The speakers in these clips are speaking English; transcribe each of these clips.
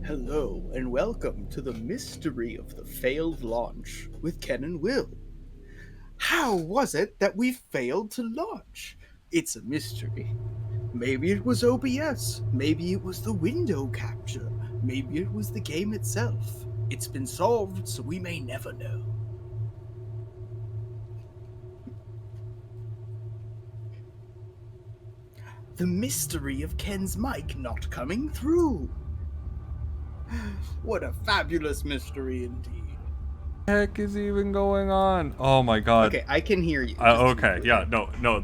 Hello, and welcome to the mystery of the failed launch with Ken and Will. How was it that we failed to launch? It's a mystery. Maybe it was OBS, maybe it was the window capture, maybe it was the game itself. It's been solved, so we may never know. The mystery of Ken's mic not coming through. What a fabulous mystery indeed. Heck is even going on? Oh my god. Okay, I can hear you. Okay, yeah, no.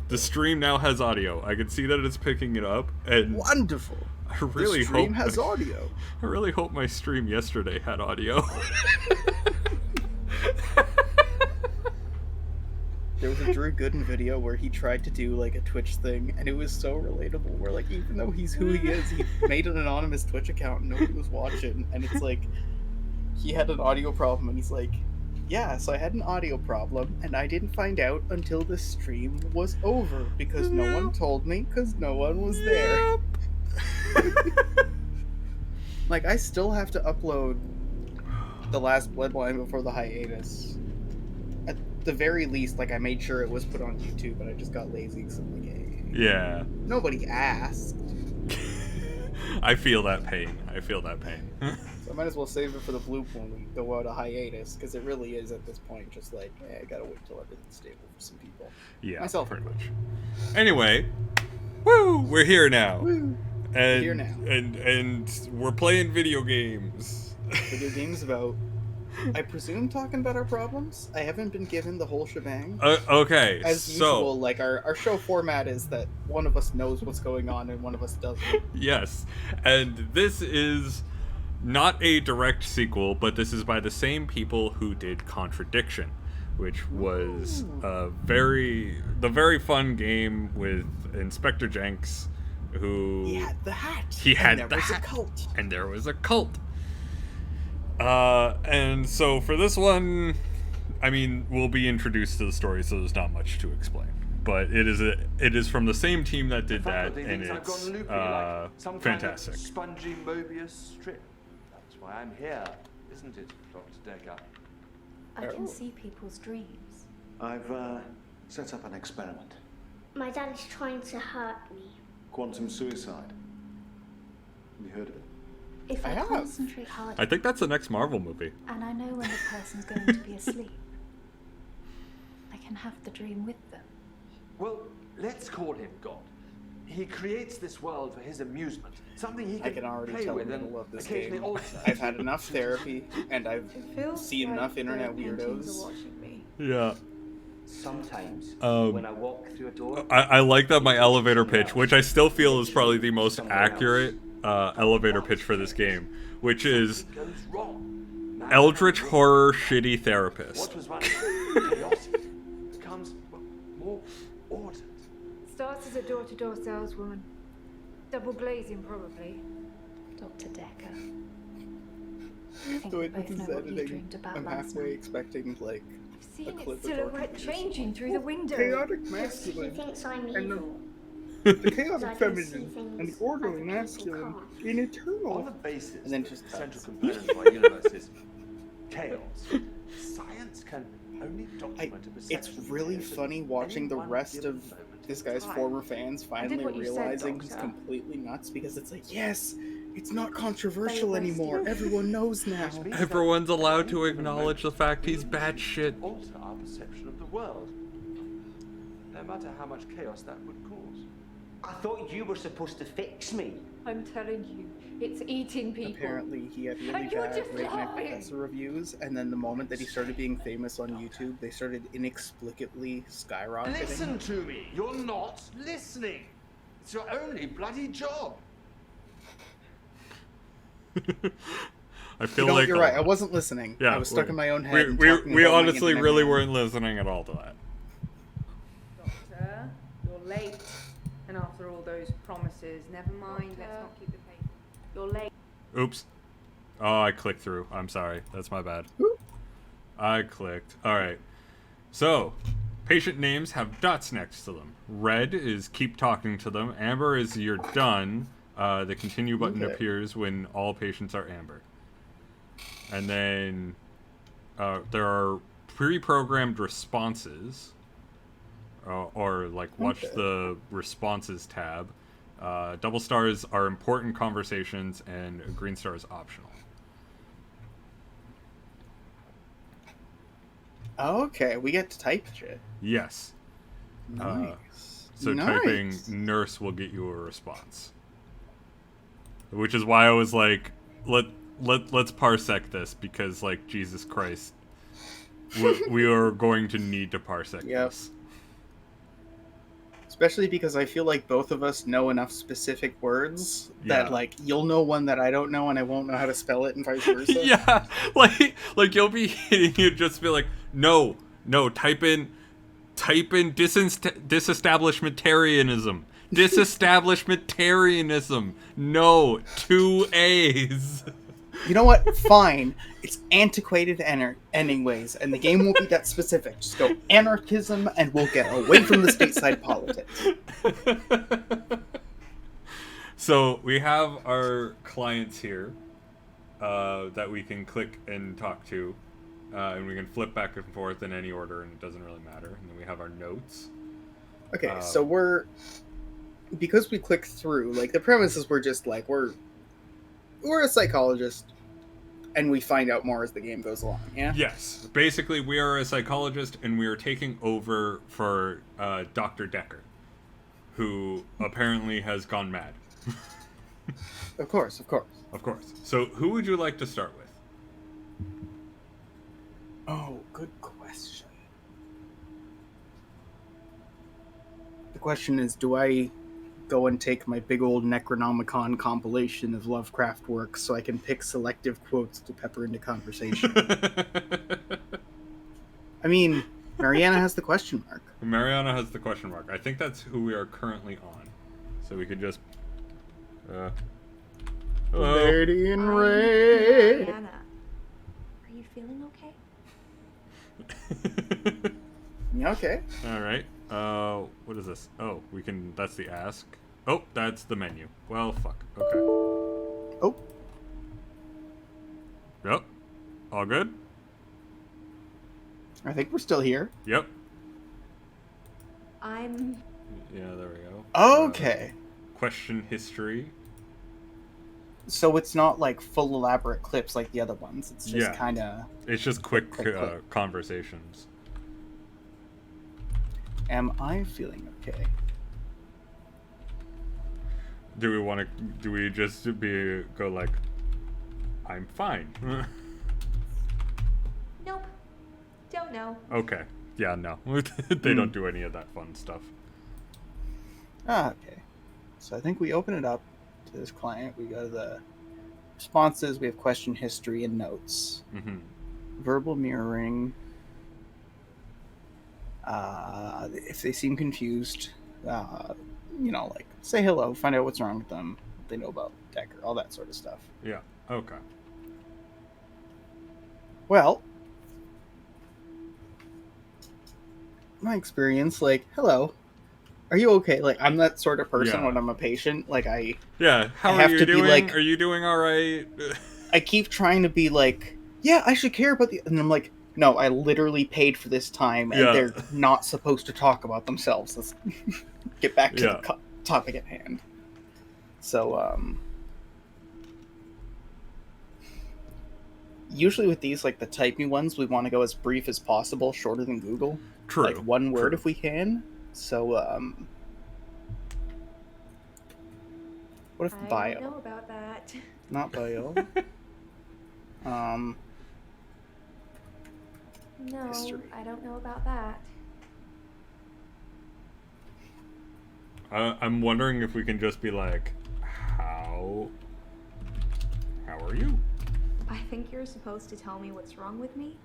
The stream now has audio. I can see that it's picking it up, and Wonderful. I really the stream hope has audio. I really hope my stream yesterday had audio. There was a Drew Gooden video where he tried to do like a Twitch thing, and it was so relatable. Where like even though he's who he is, he made an anonymous Twitch account and nobody was watching, and it's like he had an audio problem, and he's like, "Yeah, so I had an audio problem, and I didn't find out until the stream was over because no one told me because no one was there." Like I still have to upload the last Bloodline before the hiatus. At the very least, like I made sure it was put on YouTube, but I just got lazy because I'm like, hey, Yeah. nobody asked. I feel that pain. So I might as well save it for the bloop when we go out of hiatus, because it really is at this point just like, hey, I gotta wait till everything's stable for some people. Yeah, myself pretty much. Anyway, woo! We're here now. Woo! And Here now. and we're playing video games. Video games about, I presume, talking about our problems. I haven't been given the whole shebang. Okay, As usual, like our show format is that one of us knows what's going on and one of us doesn't. Yes, and this is not a direct sequel, but this is by the same people who did Contradiction, which was the very fun game with Inspector Jenks, who He had the hat. He had and the there was hat. a cult. And there was a cult. And so for this one, I mean, we'll be introduced to the story, so there's not much to explain. But it is from the same team that did that, and it's fantastic. Spongy Mobius strip. That's why I'm here, isn't it, Dr. Dekker? I can see people's dreams. I've set up an experiment. My dad is trying to hurt me. Quantum suicide. Have you heard of it? If I I have. concentrate hard I think that's the next Marvel movie. and I know when the person's going to be asleep, I can have the dream with them. Well, let's call him God. He creates this world for his amusement, something he I can can already play tell with I'm and gonna love this occasionally game. alter. I've had enough therapy, and I've It feels seen like enough internet the paintings weirdos. are watching me. Yeah. Sometimes, Um, when I walk through a door, I like that my elevator pitch, which I still feel is probably the most accurate elevator pitch for this game, which is Goes wrong. Man Eldritch horror shitty therapist. What was once chaotic becomes more ordered. Starts as a door-to-door saleswoman. Double glazing, probably. Dr. Dekker. I think The way we both this is know what you editing, dreamed about I'm last halfway night. expecting like I've seen clip its of silhouette Dorothy changing through the window. chaotic He masculine, thinks I'm and evil. the I chaotic can see feminine, things and the orderly other people masculine, can't. in On eternal. the basis And then that just the central cuts. component of our universe is chaos, science can only document a perception. It's really of funny any watching the one rest given of moment this in guy's time. former fans finally what you said, realizing he's Doctor. completely nuts, because it's like, yes, it's not controversial They anymore. Everyone knows now. Which means Everyone's that allowed any to given acknowledge the moment fact he's we bad shit. alter our perception of the world, no matter how much chaos that would cause. I thought you were supposed to fix me. I'm telling you, it's eating people. Apparently, he had really And you're bad just Rate My laughing. Professor reviews, and then the moment that he started being famous on YouTube, they started inexplicably skyrocketing. Listen to me. You're not listening. It's your only bloody job. I feel You know, like you're right. I wasn't listening. Yeah, I was stuck in my own head. and We talking we about my honestly internet really man. weren't listening at all to that. Doctor, you're late. And after all those promises, never mind, let's not keep the paper. You're late. Oops. Oh, I clicked through. I'm sorry. That's my bad. I clicked. All right. So, patient names have dots next to them. Red is keep talking to them. Amber is you're done. The continue button Okay. appears when all patients are amber. And then there are pre-programmed responses, or like watch Okay. the responses tab. Double stars are important conversations, and a green star is optional. Okay, we get to type shit. Yes. Nice. So nice. typing nurse will get you a response. Which is why I was like, let's parsec this, because like Jesus Christ, we are going to need to parsec Yep. this. Especially because I feel like both of us know enough specific words that Yeah. like you'll know one that I don't know and I won't know how to spell it and vice versa. Yeah, like you'll be hitting it, just be like, no, type in disestablishmentarianism. Disestablishmentarianism. No, 2 A's. You know what? Fine. It's antiquated anyways, and the game won't be that specific. Just go anarchism and we'll get away from the stateside politics. So we have our clients here that we can click and talk to, and we can flip back and forth in any order, and it doesn't really matter. And then we have our notes. Okay, so because we click through, like the premise is we're a psychologist, and we find out more as the game goes along. Yeah. Yes, basically we are a psychologist, and we are taking over for Dr. Dekker, who apparently has gone mad. Of course. Of course. So who would you like to start with? Oh, good question. The question is, do I go and take my big old Necronomicon compilation of Lovecraft works so I can pick selective quotes to pepper into conversation? I mean, Mariana has the question mark. Mariana has the question mark. I think that's who we are currently on. So we could just... hello? Lady in Red. Mariana, are you feeling okay? Okay. Alright. What is this? Oh, we can... That's the ask. Oh, that's the menu. Well, fuck. Okay. Oh. Yep. All good? I think we're still here. Yep. I'm. Yeah, there we go. Okay. Question history. So it's not like full elaborate clips like the other ones. It's just Yeah. kind of... It's just quick Quick. conversations. Am I feeling okay? Do we just go like, I'm fine? Nope. Don't know. Okay. Yeah, no. They don't do any of that fun stuff. Okay. So I think we open it up to this client. We go to the responses. We have question history and notes. Mm-hmm. Verbal mirroring. If they seem confused, like say hello, find out what's wrong with them, what they know about Dekker, all that sort of stuff. Yeah. Okay. Well, my experience, like, hello, are you okay? Like, I'm that sort of person Yeah. when I'm a patient. Like, Yeah. How I are have you to be doing? like- Are you doing all right? I keep trying to be like, yeah, I should care about the... And I'm like, no, I literally paid for this time, and Yeah. they're not supposed to talk about themselves. Let's get back to Yeah. the topic at hand. So, usually with these, like the typing ones, we want to go as brief as possible, shorter than Google. True. Like one word True. if we can. So, what if I bio? don't know about that. Not bio. No, History. I don't know about that. I'm wondering if we can just be like, how are you? I think you're supposed to tell me what's wrong with me.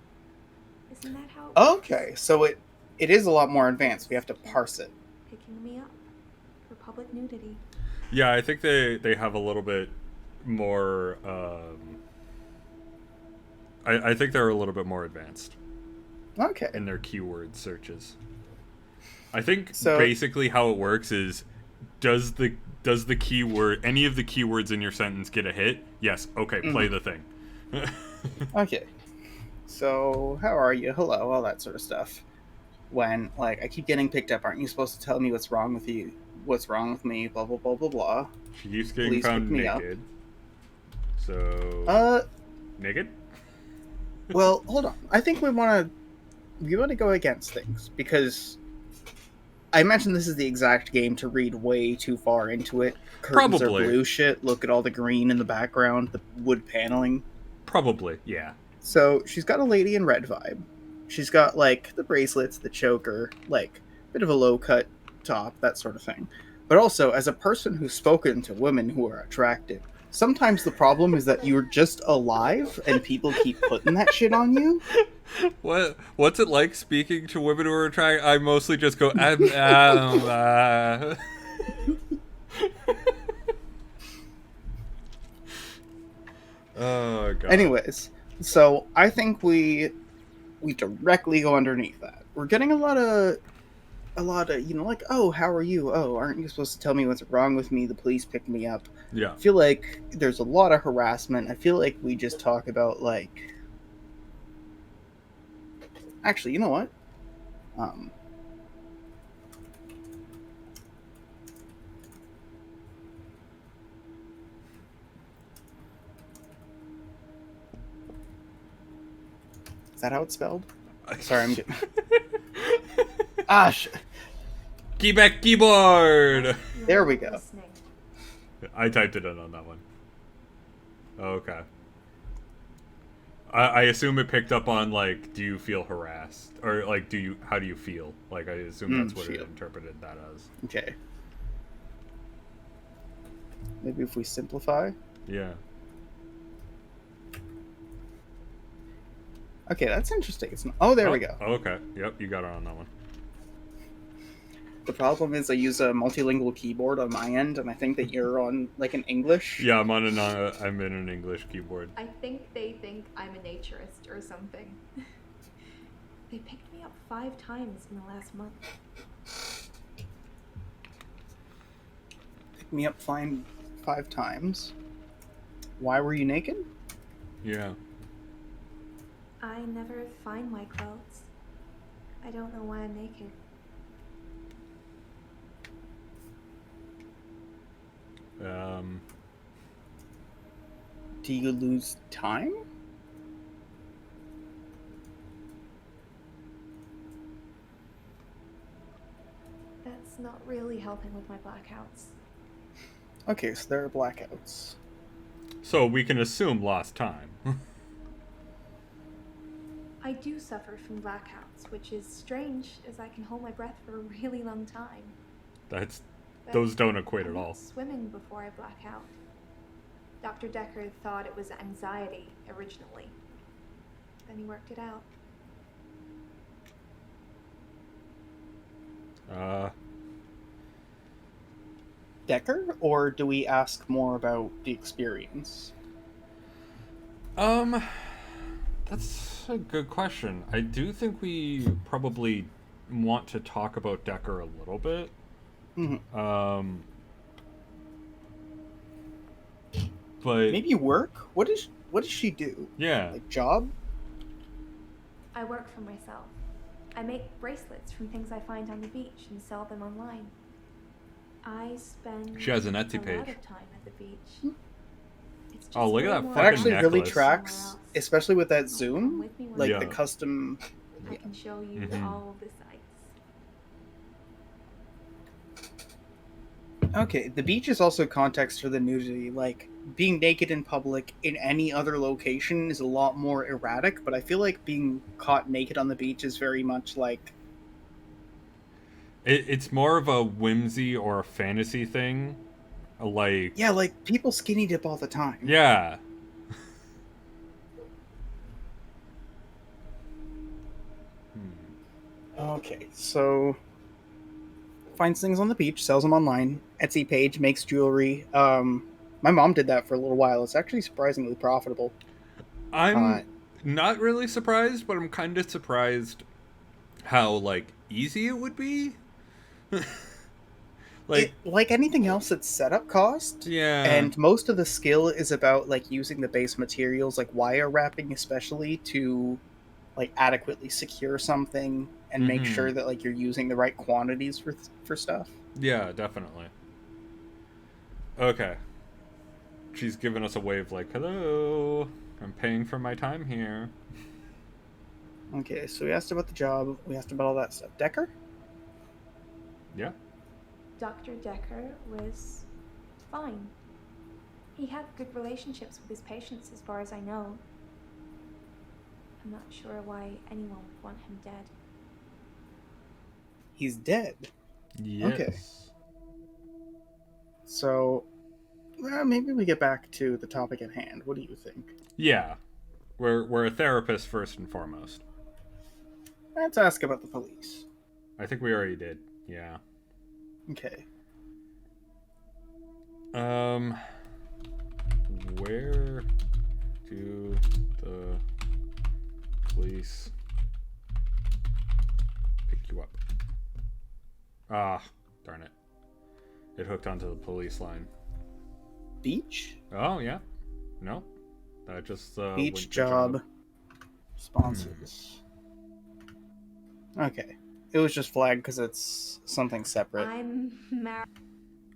Isn't that how? Okay, so it is a lot more advanced. We have to parse it. Picking me up for public nudity. Yeah, I think they have a little bit more. I think they're a little bit more advanced Okay. in their keyword searches. I think So- basically how it works is, does the does the keyword, any of the keywords in your sentence get a hit? Yes. Okay, play the thing. Okay. So, how are you? Hello, all that sort of stuff. When, like, I keep getting picked up, aren't you supposed to tell me what's wrong with you? What's wrong with me? Blah, blah, blah, blah, blah. She keeps getting Please pick found me up. naked. So... Uh, naked? well, hold on. I think we want to go against things, because I imagine this is the exact game to read way too far into it. Curtains Probably. are blue shit. Look at all the green in the background, the wood paneling. Probably, yeah. So she's got a lady in red vibe. She's got like the bracelets, the choker, like bit of a low cut top, that sort of thing. But also, as a person who's spoken to women who are attractive, sometimes the problem is that you're just alive and people keep putting that shit on you. What's it like speaking to women who are attracted? I mostly just go. Oh god. Anyways, so I think we directly go underneath that. We're getting a lot of like, oh, how are you? Oh, aren't you supposed to tell me what's wrong with me? The police picked me up. Yeah. I feel like there's a lot of harassment. I feel like we just talk about like, actually, you know what? Is that how it's spelled? Sorry, I'm getting... Keyback keyboard! There we go. Listening. I typed it in on that one. Okay. I assume it picked up on, like, do you feel harassed? Or, like, how do you feel? Like, I assume that's what it feel. interpreted that as. Okay. Maybe if we simplify? Yeah. Okay, that's interesting. Oh, there we go. Okay. Yep, you got it on that one. The problem is I use a multilingual keyboard on my end, and I think that you're on, like, an English. Yeah, I'm in an English keyboard. I think they think I'm a naturist or something. They picked me up 5 times in the last month. Pick me up 5 times. Why were you naked? Yeah. I never find my clothes. I don't know why I'm naked. Do you lose time? That's not really helping with my blackouts. Okay, so there are blackouts. So we can assume lost time. I do suffer from blackouts, which is strange, as I can hold my breath for a really long time. But Those don't equate I'm at not all. swimming before I black out. Dr. Dekker thought it was anxiety originally. Then he worked it out. Dekker, or do we ask more about the experience? That's a good question. I do think we probably want to talk about Dekker a little bit. Mm-hmm. But Maybe work? What does she do? yeah, Like job? I work for myself. I make bracelets from things I find on the beach and sell them online. I spend she has an a Etsy lot page. of time at the beach. It's just Oh, look at way that more That fucking actually fun really necklace. tracks, somewhere else. especially with that Come zoom. with me when Like Yeah. the custom. I can show you Mhm. all the sights. Okay, the beach is also context for the nudity. Like, being naked in public in any other location is a lot more erratic, but I feel like being caught naked on the beach is very much like... It's more of a whimsy or a fantasy thing. Like, Yeah, like, people skinny dip all the time. yeah. Okay, so... Finds things on the beach, sells them online. Etsy page, makes jewelry. My mom did that for a little while. It's actually surprisingly profitable. I'm not really surprised, but I'm kind of surprised how, like, easy it would be. Like anything else, it's setup cost. Yeah. And most of the skill is about like using the base materials, like wire wrapping especially, to like adequately secure something and make sure that like you're using the right quantities for stuff. Yeah, definitely. Okay. She's giving us a wave like, hello, I'm paying for my time here. Okay, so we asked about the job, we asked about all that stuff. Dekker? Yeah. Dr. Dekker was fine. He had good relationships with his patients, as far as I know. I'm not sure why anyone would want him dead. He's dead. Yes. Okay. So, maybe we get back to the topic at hand. What do you think? Yeah. We're a therapist first and foremost. Let's ask about the police. I think we already did. Yeah. Okay. Where do the police pick you up? Ah, darn it. It hooked onto the police line. Beach? Oh, yeah. No. That just, Beach went to job. Sponsors. Okay. It was just flagged because it's something separate. I'm married.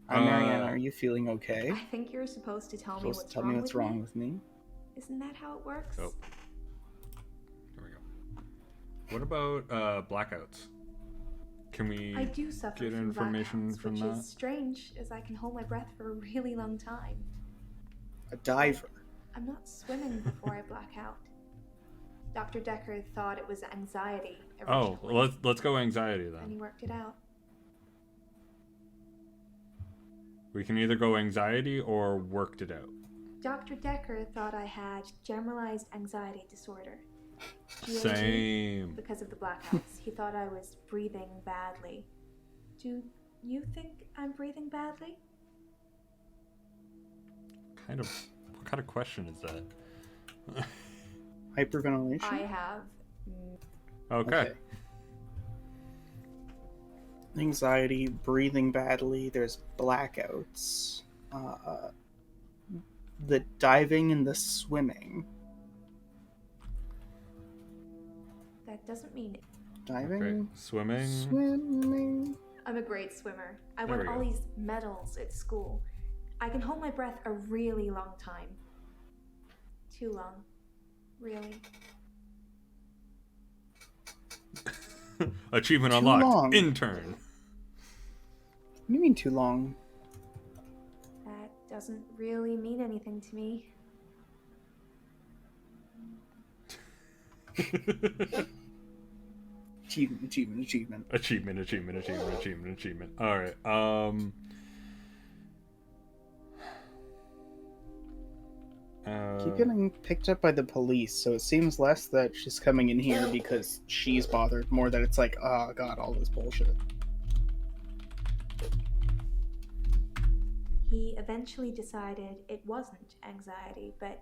I'm Marianne. Are you feeling okay? I think you're supposed to tell me Supposed what's to tell wrong me what's with wrong me. with me? Isn't that how it works? Oh. There we go. What about, blackouts? Can we I do suffer get from information blackouts, from which that? is strange, as I can hold my breath for a really long time. A diver. I'm not swimming before I black out. Dr. Dekker thought it was anxiety Oh, originally. let's go anxiety And he then. worked it out. We can either go anxiety or worked it out. Dr. Dekker thought I had generalized anxiety disorder. GAD, Same. because of the blackouts. He thought I was breathing badly. Do you think I'm breathing badly? What kind of question is that? Hyperventilation? I have. Okay. Anxiety, breathing badly, there's blackouts. The diving and the swimming. That doesn't mean Diving? Okay. Swimming. Swimming. I'm a great swimmer. I There won we all go. these medals at school. I can hold my breath a really long time. Too long. Really. Achievement Too unlocked. long. Intern. What do you mean too long? That doesn't really mean anything to me. Achievement. Achievement. All right. Keep getting picked up by the police, so it seems less that she's coming in here because she's bothered, more that it's like, oh god, all this bullshit. He eventually decided it wasn't anxiety, but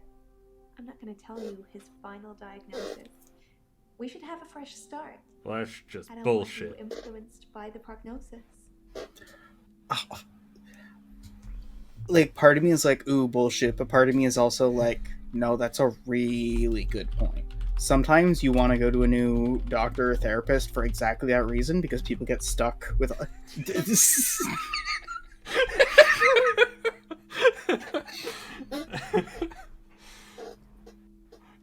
I'm not going to tell you his final diagnosis. We should have a fresh start. Well, that's just I don't bullshit. want you influenced by the prognosis. Like, part of me is like, ooh, bullshit, but part of me is also like, no, that's a really good point. Sometimes you want to go to a new doctor or therapist for exactly that reason, because people get stuck with...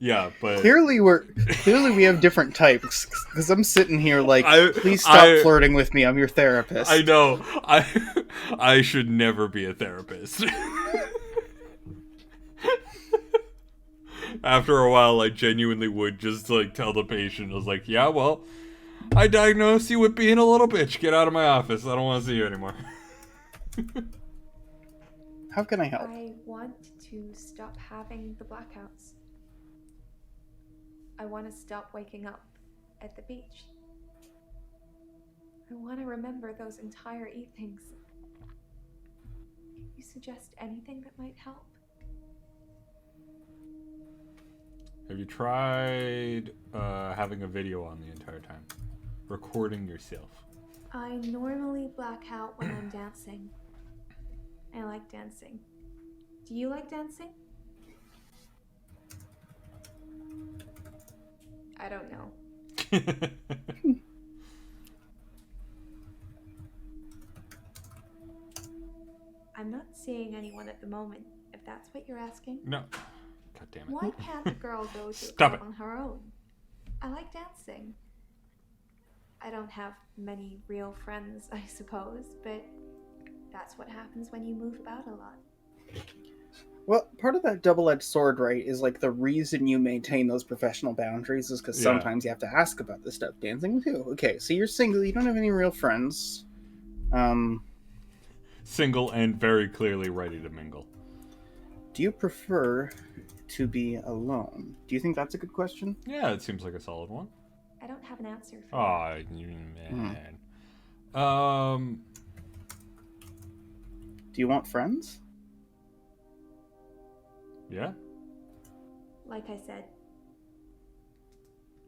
Yeah, but Clearly we have different types, because I'm sitting here like, please stop I- flirting with me, I'm your therapist. I know. I should never be a therapist. After a while, I genuinely would just like tell the patient, I was like, yeah, well, I diagnosed you with being a little bitch. Get out of my office. I don't want to see you anymore. How can I help? I want to stop having the blackouts. I want to stop waking up at the beach. I want to remember those entire evenings. Can you suggest anything that might help? Have you tried having a video on the entire time? Recording yourself. I normally black out when I'm dancing. I like dancing. Do you like dancing? I don't know. I'm not seeing anyone at the moment, if that's what you're asking. No. God damn it. Why can't a girl go to a Stop club it. on her own? I like dancing. I don't have many real friends, I suppose, but that's what happens when you move about a lot. Well, part of that double-edged sword, right, is like the reason you maintain those professional boundaries is because Yeah. sometimes you have to ask about this stuff. Dancing with who? Okay, so you're single, you don't have any real friends. Single and very clearly ready to mingle. Do you prefer to be alone? Do you think that's a good question? Yeah, it seems like a solid one. I don't have an answer for Aw, that. you Hmm. man. Do you want friends? Yeah. Like I said,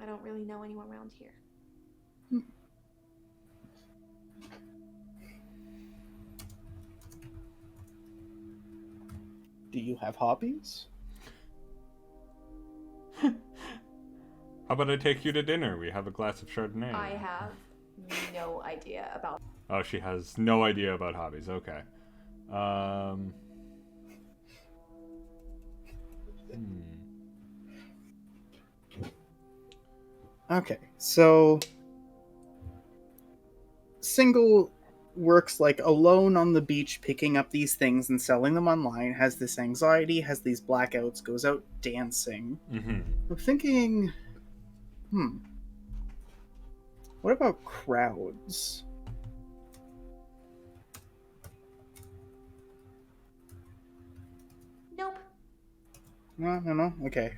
I don't really know anyone around here. Do you have hobbies? How about I take you to dinner? We have a glass of Chardonnay. I have no idea about. Oh, she has no idea about hobbies. Okay. Okay, so single works like alone on the beach picking up these things and selling them online, has this anxiety, has these blackouts, goes out dancing. Mm-hmm. I'm thinking, what about crowds? Nope. No. Okay.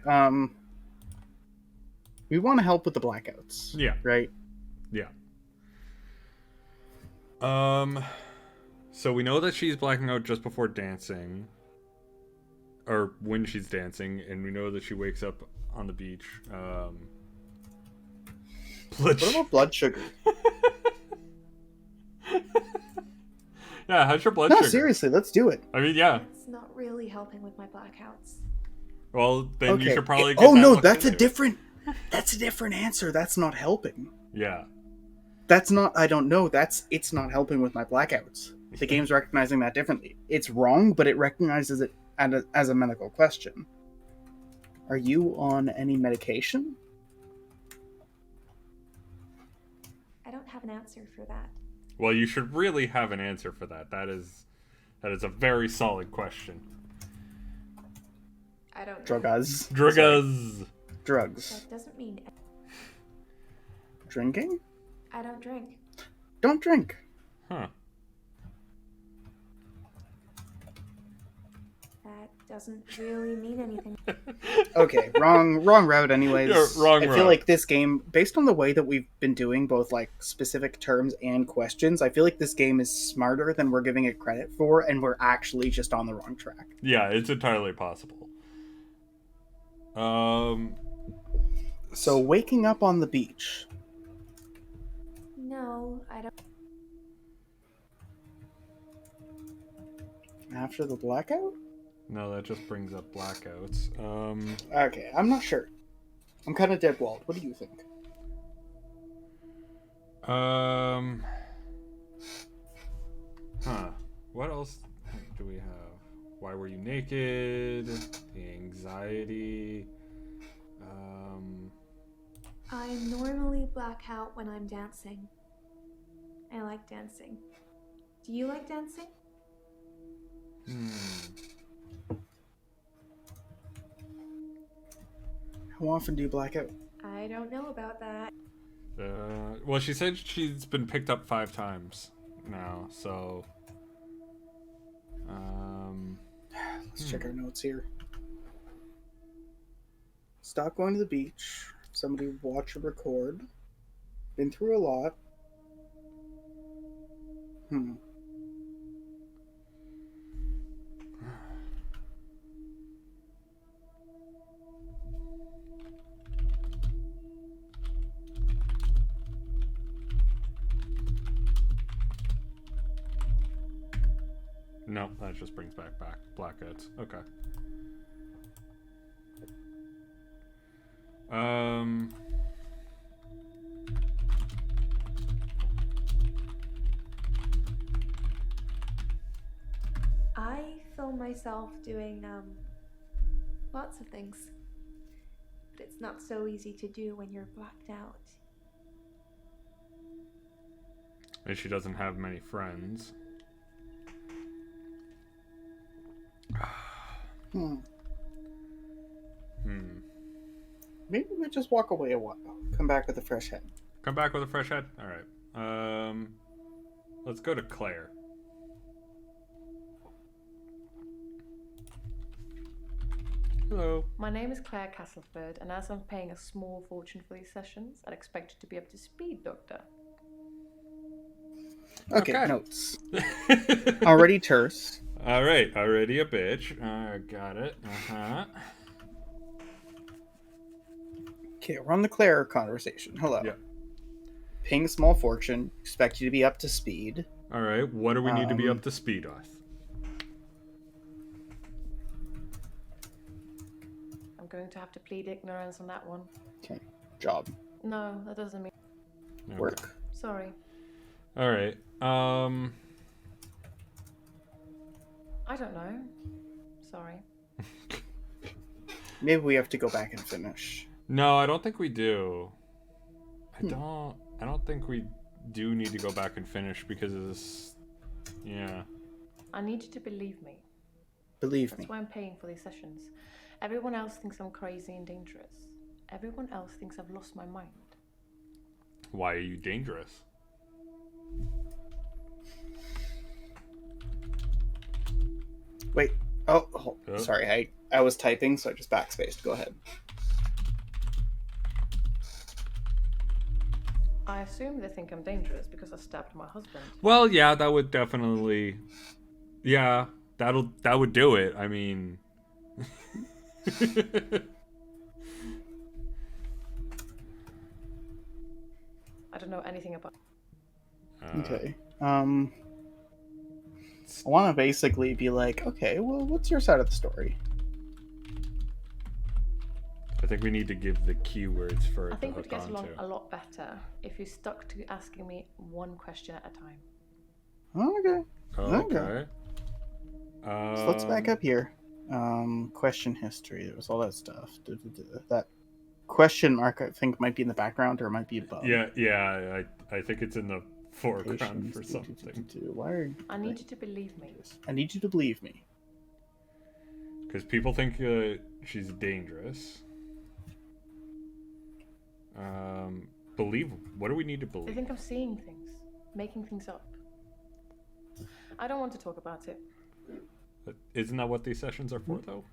We want to help with the blackouts. Yeah. Right? Yeah. So we know that she's blacking out just before dancing. Or when she's dancing, and we know that she wakes up on the beach. What about blood sugar? Yeah, how's your blood No, sugar? seriously, let's do it. I mean, yeah. It's not really helping with my blackouts. Well, then Okay. you should probably get Oh that no, looked that's a into. different answer. That's not helping. Yeah. That's not, I don't know, it's not helping with my blackouts. The game's recognizing that differently. It's wrong, but it recognizes it as a medical question. Are you on any medication? I don't have an answer for that. Well, you should really have an answer for that. That is a very solid question. I don't know. Drugs. Drugas. Drugs. That doesn't mean Drinking? I don't drink. Don't drink. Huh. That doesn't really mean anything. Okay, wrong route anyways. Yeah, wrong I route. feel like this game, based on the way that we've been doing both like specific terms and questions, I feel like this game is smarter than we're giving it credit for, and we're actually just on the wrong track. Yeah, it's entirely possible. So waking up on the beach. No, I don't. After the blackout? No, that just brings up blackouts. Okay, I'm not sure. I'm kind of dead walled. What do you think? What else do we have? Why were you naked? The anxiety. I normally black out when I'm dancing. I like dancing. Do you like dancing? How often do you black out? I don't know about that. Well, she said she's been picked up 5 times now, so. Let's check our notes here. Stop going to the beach. Somebody watch or record. Been through a lot. No, that just brings back blackouts. Okay. I film myself doing lots of things. But it's not so easy to do when you're blacked out. And she doesn't have many friends. Maybe we just walk away a while. Come back with a fresh head. Come back with a fresh head? Alright. Let's go to Claire. Hello. My name is Claire Castleford, and as I'm paying a small fortune for these sessions, I'd expect you to be up to speed, Doctor. Okay. Notes. Already terse. Alright, already a bitch. Got it. Okay, we're on the Claire conversation. Hello. Yeah. Paying a small fortune. Expect you to be up to speed. Alright, what do we need to be up to speed with? I'm going to have to plead ignorance on that one. Okay. Job. No, that doesn't mean... Okay. Work. Sorry. Alright, I don't know. Sorry. Maybe we have to go back and finish. No, I don't think we do. I don't think we do need to go back and finish because of this. Yeah. I need you to believe me. Believe That's me. why I'm paying for these sessions. Everyone else thinks I'm crazy and dangerous. Everyone else thinks I've lost my mind. Why are you dangerous? Wait. Oh, sorry. I was typing, so I just backspaced. Go ahead. I assume they think I'm dangerous because I stabbed my husband. Well, yeah, that would definitely. Yeah, that would do it. I mean. I don't know anything about... Okay. I want to basically be like, okay, well, what's your side of the story? I think we need to give the keywords for it I think to we'd hook get along onto. a lot better if you stuck to asking me one question at a time. Okay. Okay. So let's back up here. Question history. There was all that stuff. That question mark, I think, might be in the background or it might be above. Yeah. I think it's in the foreground Patience, for something. Why are you... I need you to believe me. I need you to believe me. Because people think she's dangerous. Believe. What do we need to They believe? think I'm seeing things, making things up. I don't want to talk about it. Isn't that what these sessions are for, though?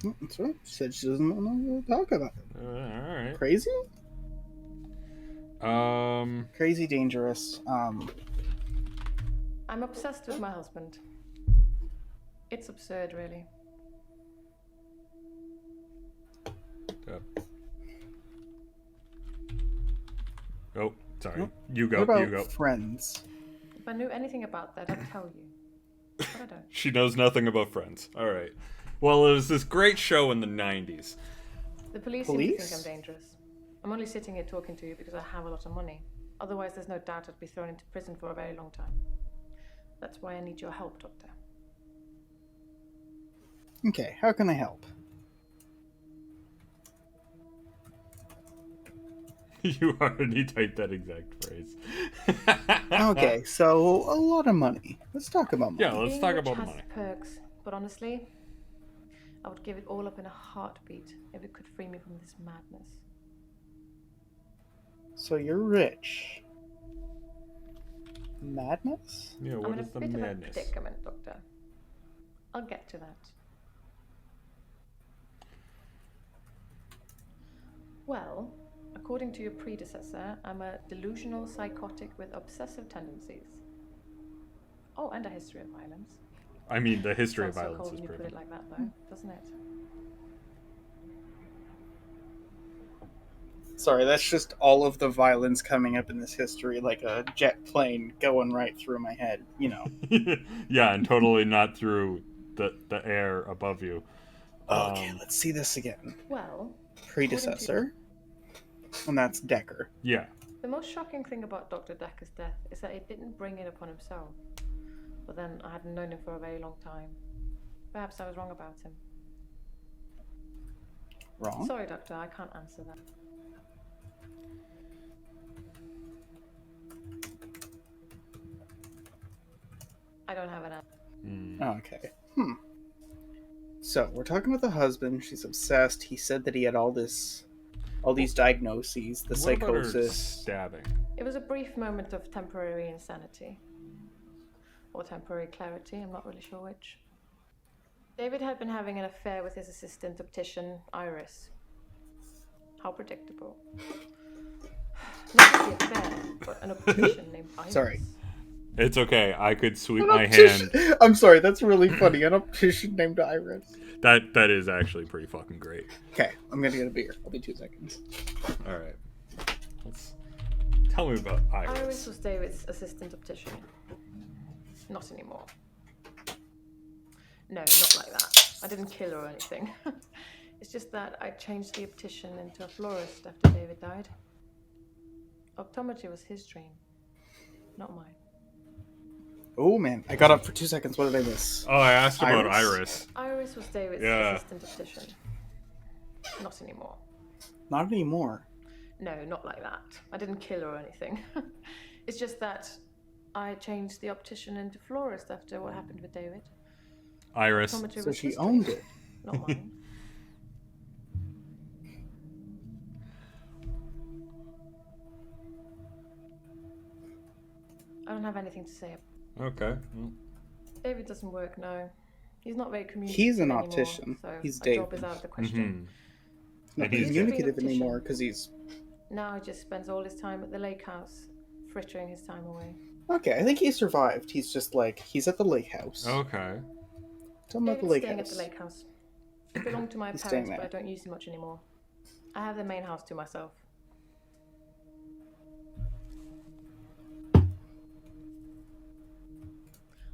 That's right. She said she doesn't want to talk about it. All right. Crazy? Crazy, dangerous. I'm obsessed with my husband. It's absurd, really. Oh, sorry. You go. What about You go. friends? If I knew anything about that, I'd tell you. But I don't. She knows nothing about Friends. All right. Well, it was this great show in the 90s. The police seem to think I'm dangerous. I'm only sitting here talking to you because I have a lot of money. Otherwise, there's no doubt I'd be thrown into prison for a very long time. That's why I need your help, Doctor. Okay, how can I help? You already typed that exact phrase. Okay, so a lot of money. Let's talk about money. Yeah, let's Being talk rich about the has money. perks, but honestly, I would give it all up in a heartbeat if it could free me from this madness. So you're rich. Madness? Yeah, I'm what in a is the bit of a madness? predicament, Doctor. I'll get to that. Well, according to your predecessor, I'm a delusional psychotic with obsessive tendencies. Oh, and a history of violence. I mean, the history of Sounds so violence cold is when you put proven. it like that, though, doesn't it? Sorry, that's just all of the violence coming up in this history, like a jet plane going right through my head, you know. Yeah, and totally not through the air above you. Okay, let's see this again. Well, Predecessor. And that's Dekker. Yeah. the most shocking thing about Dr. Dekker's death is that he didn't bring it upon himself. But then I hadn't known him for a very long time. Perhaps I was wrong about him. Wrong? Sorry, Doctor, I can't answer that. I don't have an answer. Okay. So, we're talking about the husband. She's obsessed. He said that he had all these diagnoses, the What about her psychosis. stabbing? It was a brief moment of temporary insanity. Or temporary clarity, I'm not really sure which. David had been having an affair with his assistant optician, Iris. How predictable. Not just the affair, but an optician named Iris. Sorry. It's okay. I could sweep An my optician- hand. I'm sorry, that's really funny. An optician named Iris. That is actually pretty fucking great. Okay, I'm gonna get a beer. I'll be 2 seconds. All right. Tell me about Iris. Iris was David's assistant optician. Not anymore. No, not like that. I didn't kill her or anything. It's just that I changed the optician into a florist after David died. Optometry was his dream, not mine. Oh man, I got up for 2 seconds. What did I miss? Oh, I asked about Iris? Iris. Iris was David's Yeah. assistant optician. Not anymore. Not anymore. No, not like that. I didn't kill her or anything. It's just that I changed the optician into florist after what happened with David. Iris. Optometry So was she his owned dream, it. not mine. I don't have anything to say. Okay. Well, David doesn't work now. He's not very communicative He's an anymore, optician. so He's my job David. is out of the question. Not And he's communicative dead. anymore because he's. Now he just spends all his time at the lake house, frittering his time away. Okay, I think he survived. He's just like, he's at the lake house. Okay. Tell him about the David's lake staying house. at the lake house. It belonged to my He's staying parents, but I there. don't use it much anymore. I have the main house to myself.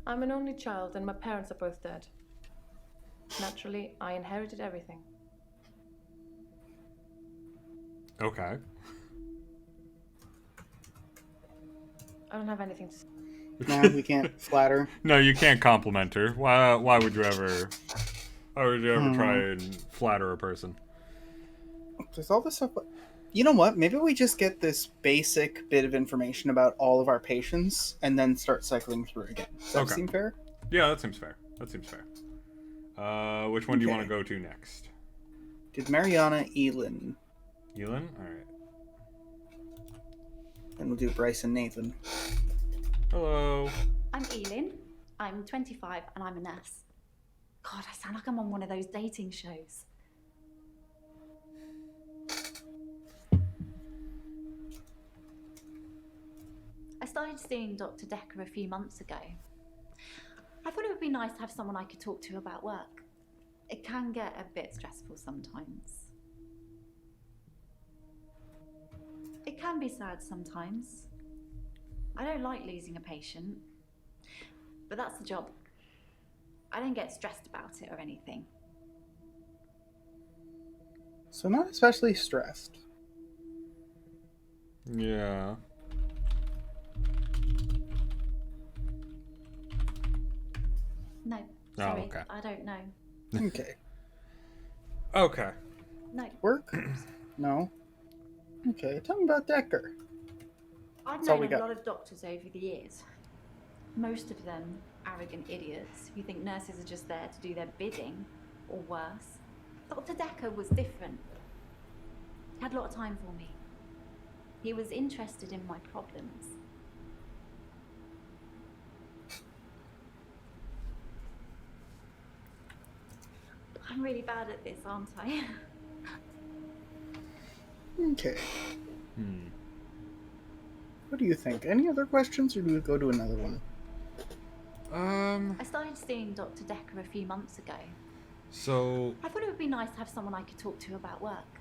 I'm an only child and my parents are both dead. Naturally, I inherited everything. Okay. I don't have anything to say. No, we can't flatter. No, you can't compliment her. Why would you ever? Why would you ever try and flatter a person? There's all this stuff. You know what? Maybe we just get this basic bit of information about all of our patients and then start cycling through again. Does that Okay. seem fair? Yeah, that seems fair. Which one do you want to Okay. go to next? Did Mariana Elin? Elin? Alright. Then we'll do Bryce and Nathan. Hello. I'm Elin. I'm 25 and I'm a nurse. God, I sound like I'm on one of those dating shows. I started seeing Dr. Dekker a few months ago. I thought it would be nice to have someone I could talk to about work. It can get a bit stressful sometimes. It can be sad sometimes. I don't like losing a patient, but that's the job. I don't get stressed about it or anything. So not especially stressed. Yeah. No, Oh, sorry, okay. I don't know. Okay. Okay. No, Work? No. Okay, tell me about Dekker. I've That's all known we a got. lot of doctors over the years. Most of them arrogant idiots who think nurses are just there to do their bidding, or worse. Dr. Dekker was different. He had a lot of time for me. He was interested in my problems. I'm really bad at this, aren't I? Okay. What do you think? Any other questions, or do we go to another one? I started seeing Dr. Dekker a few months ago. So I thought it would be nice to have someone I could talk to about work.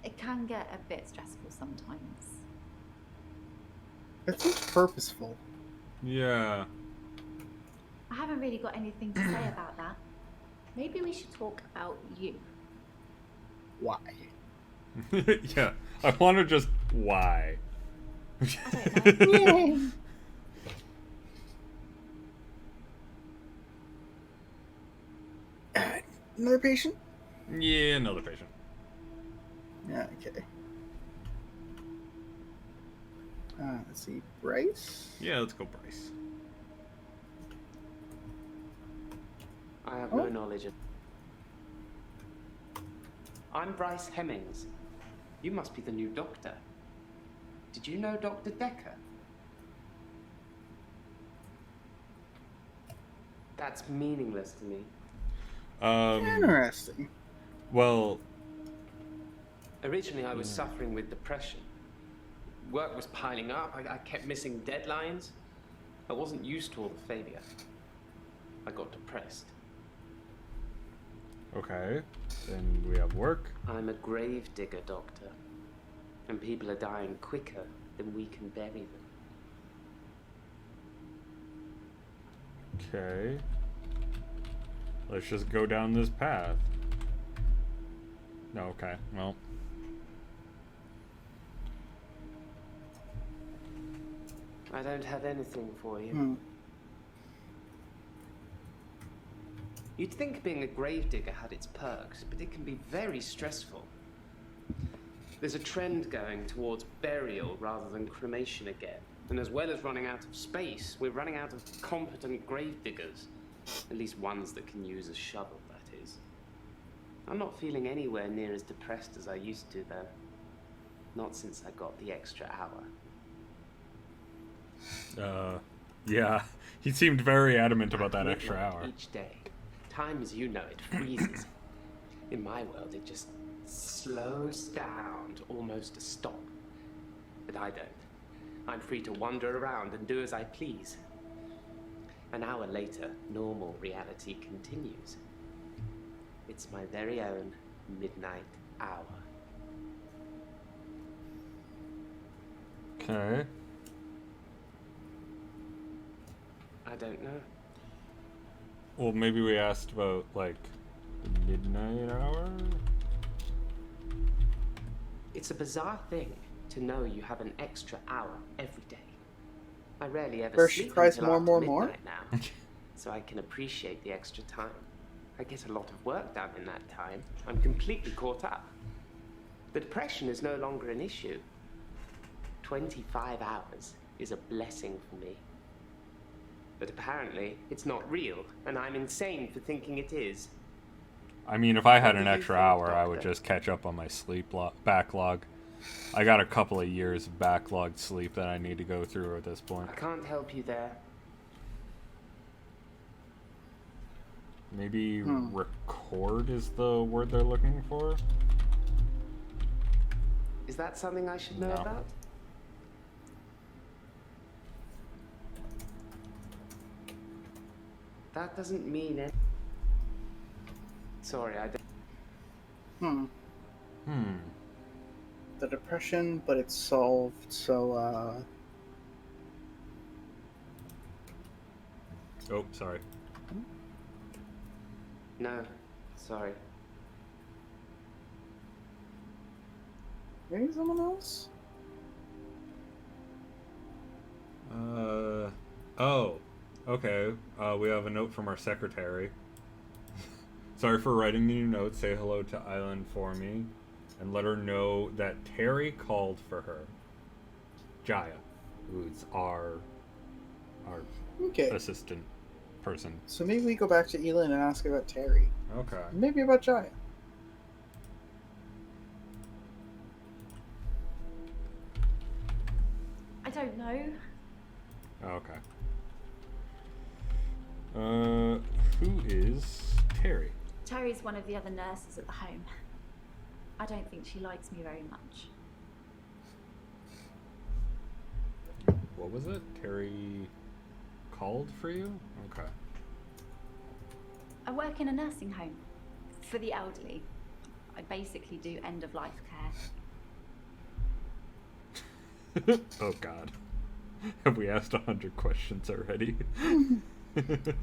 It can get a bit stressful sometimes. It seems purposeful. Yeah. I haven't really got anything to say about that. Maybe we should talk about you. Why? Yeah. I want to just... Why? I don't know. Another patient? Yeah, another patient. Yeah, okay. Let's see. Bryce? Yeah, let's go Bryce. I have no knowledge of... I'm Bryce Hemmings. You must be the new doctor. Did you know Dr. Dekker? That's meaningless to me. Interesting. Well... Originally, I was suffering with depression. Work was piling up. I kept missing deadlines. I wasn't used to all the failure. I got depressed. Okay. Then we have work. I'm a grave digger, Doctor. And people are dying quicker than we can bury them. Okay. Let's just go down this path. No, okay. Well. I don't have anything for you. You'd think being a gravedigger had its perks, but it can be very stressful. There's a trend going towards burial rather than cremation again. And as well as running out of space, we're running out of competent gravediggers. At least ones that can use a shovel, that is. I'm not feeling anywhere near as depressed as I used to, though. Not since I got the extra hour. Yeah. He seemed very adamant about that extra hour. Each day. Time as you know it freezes. In my world, it just slows down to almost a stop. But I don't. I'm free to wander around and do as I please. An hour later, normal reality continues. It's my very own midnight hour. Okay. I don't know. Well, maybe we asked about, like, the midnight hour? It's a bizarre thing to know you have an extra hour every day. I rarely ever First sleep she cries until more after more. midnight now, so I can appreciate the extra time. I get a lot of work done in that time. I'm completely caught up. The depression is no longer an issue. 25 hours is a blessing for me. But apparently, it's not real, and I'm insane for thinking it is. I mean, if I had What an do you extra think, hour, I would Doctor? just catch up on my sleep backlog. I got a couple of years of backlogged sleep that I need to go through at this point. I can't help you there. Maybe record is the word they're looking for? Is that something I should know No. about? That doesn't mean it. Sorry, I don't. The depression, but it's solved, so, Oh, sorry. No, sorry. maybe someone else? Oh. Okay. We have a note from our secretary. Sorry for writing the new note. Say hello to Island for me. And let her know that Terry called for her. Jaya, who's our Okay. assistant person. So maybe we go back to Elin and ask about Terry. Okay. Maybe about Jaya. I don't know. Okay. Who is Terry? Terry's one of the other nurses at the home. I don't think she likes me very much. What was it? Terry called for you? Okay. I work in a nursing home for the elderly. I basically do end-of-life care. Oh God. Have we asked 100 questions already?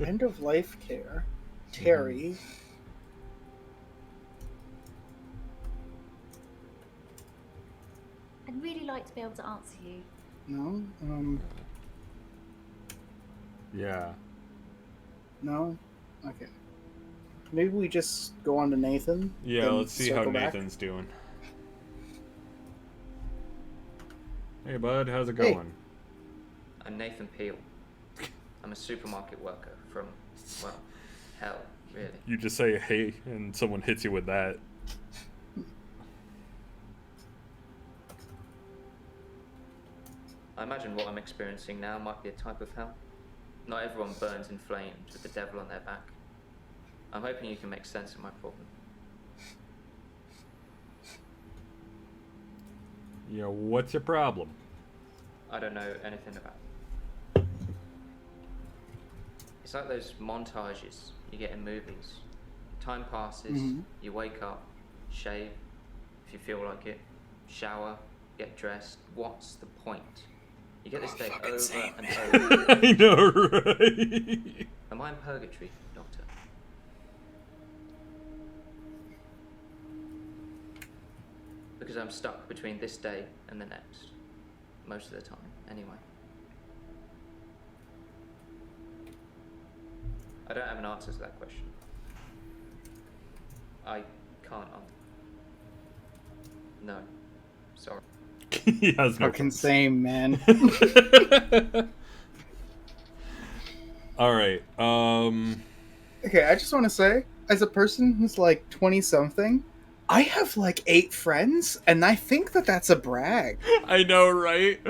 End of life care. Terry. I'd really like to be able to answer you. No? Yeah. No? Okay. Maybe we just go on to Nathan. Yeah, then let's see how circle back. Nathan's doing. Hey bud, how's it Hey. going? I'm Nathan Peel. I'm a supermarket worker from, well, hell, really. You just say hey and someone hits you with that. I imagine what I'm experiencing now might be a type of hell. Not everyone burns in flames with the devil on their back. I'm hoping you can make sense of my problem. Yeah, what's your problem? I don't know anything about it. It's like those montages you get in movies. Time passes, you wake up, shave, if you feel like it, shower, get dressed. What's the point? You get this day over and over. I know, right? Am I in purgatory, Doctor? Because I'm stuck between this day and the next. Most of the time, anyway. I don't have an answer to that question. I can't answer. No. Sorry. He has no Fucking same, man. Alright, Okay, I just want to say, as a person who's like 20-something, I have like 8 friends, and I think that that's a brag. I know, right?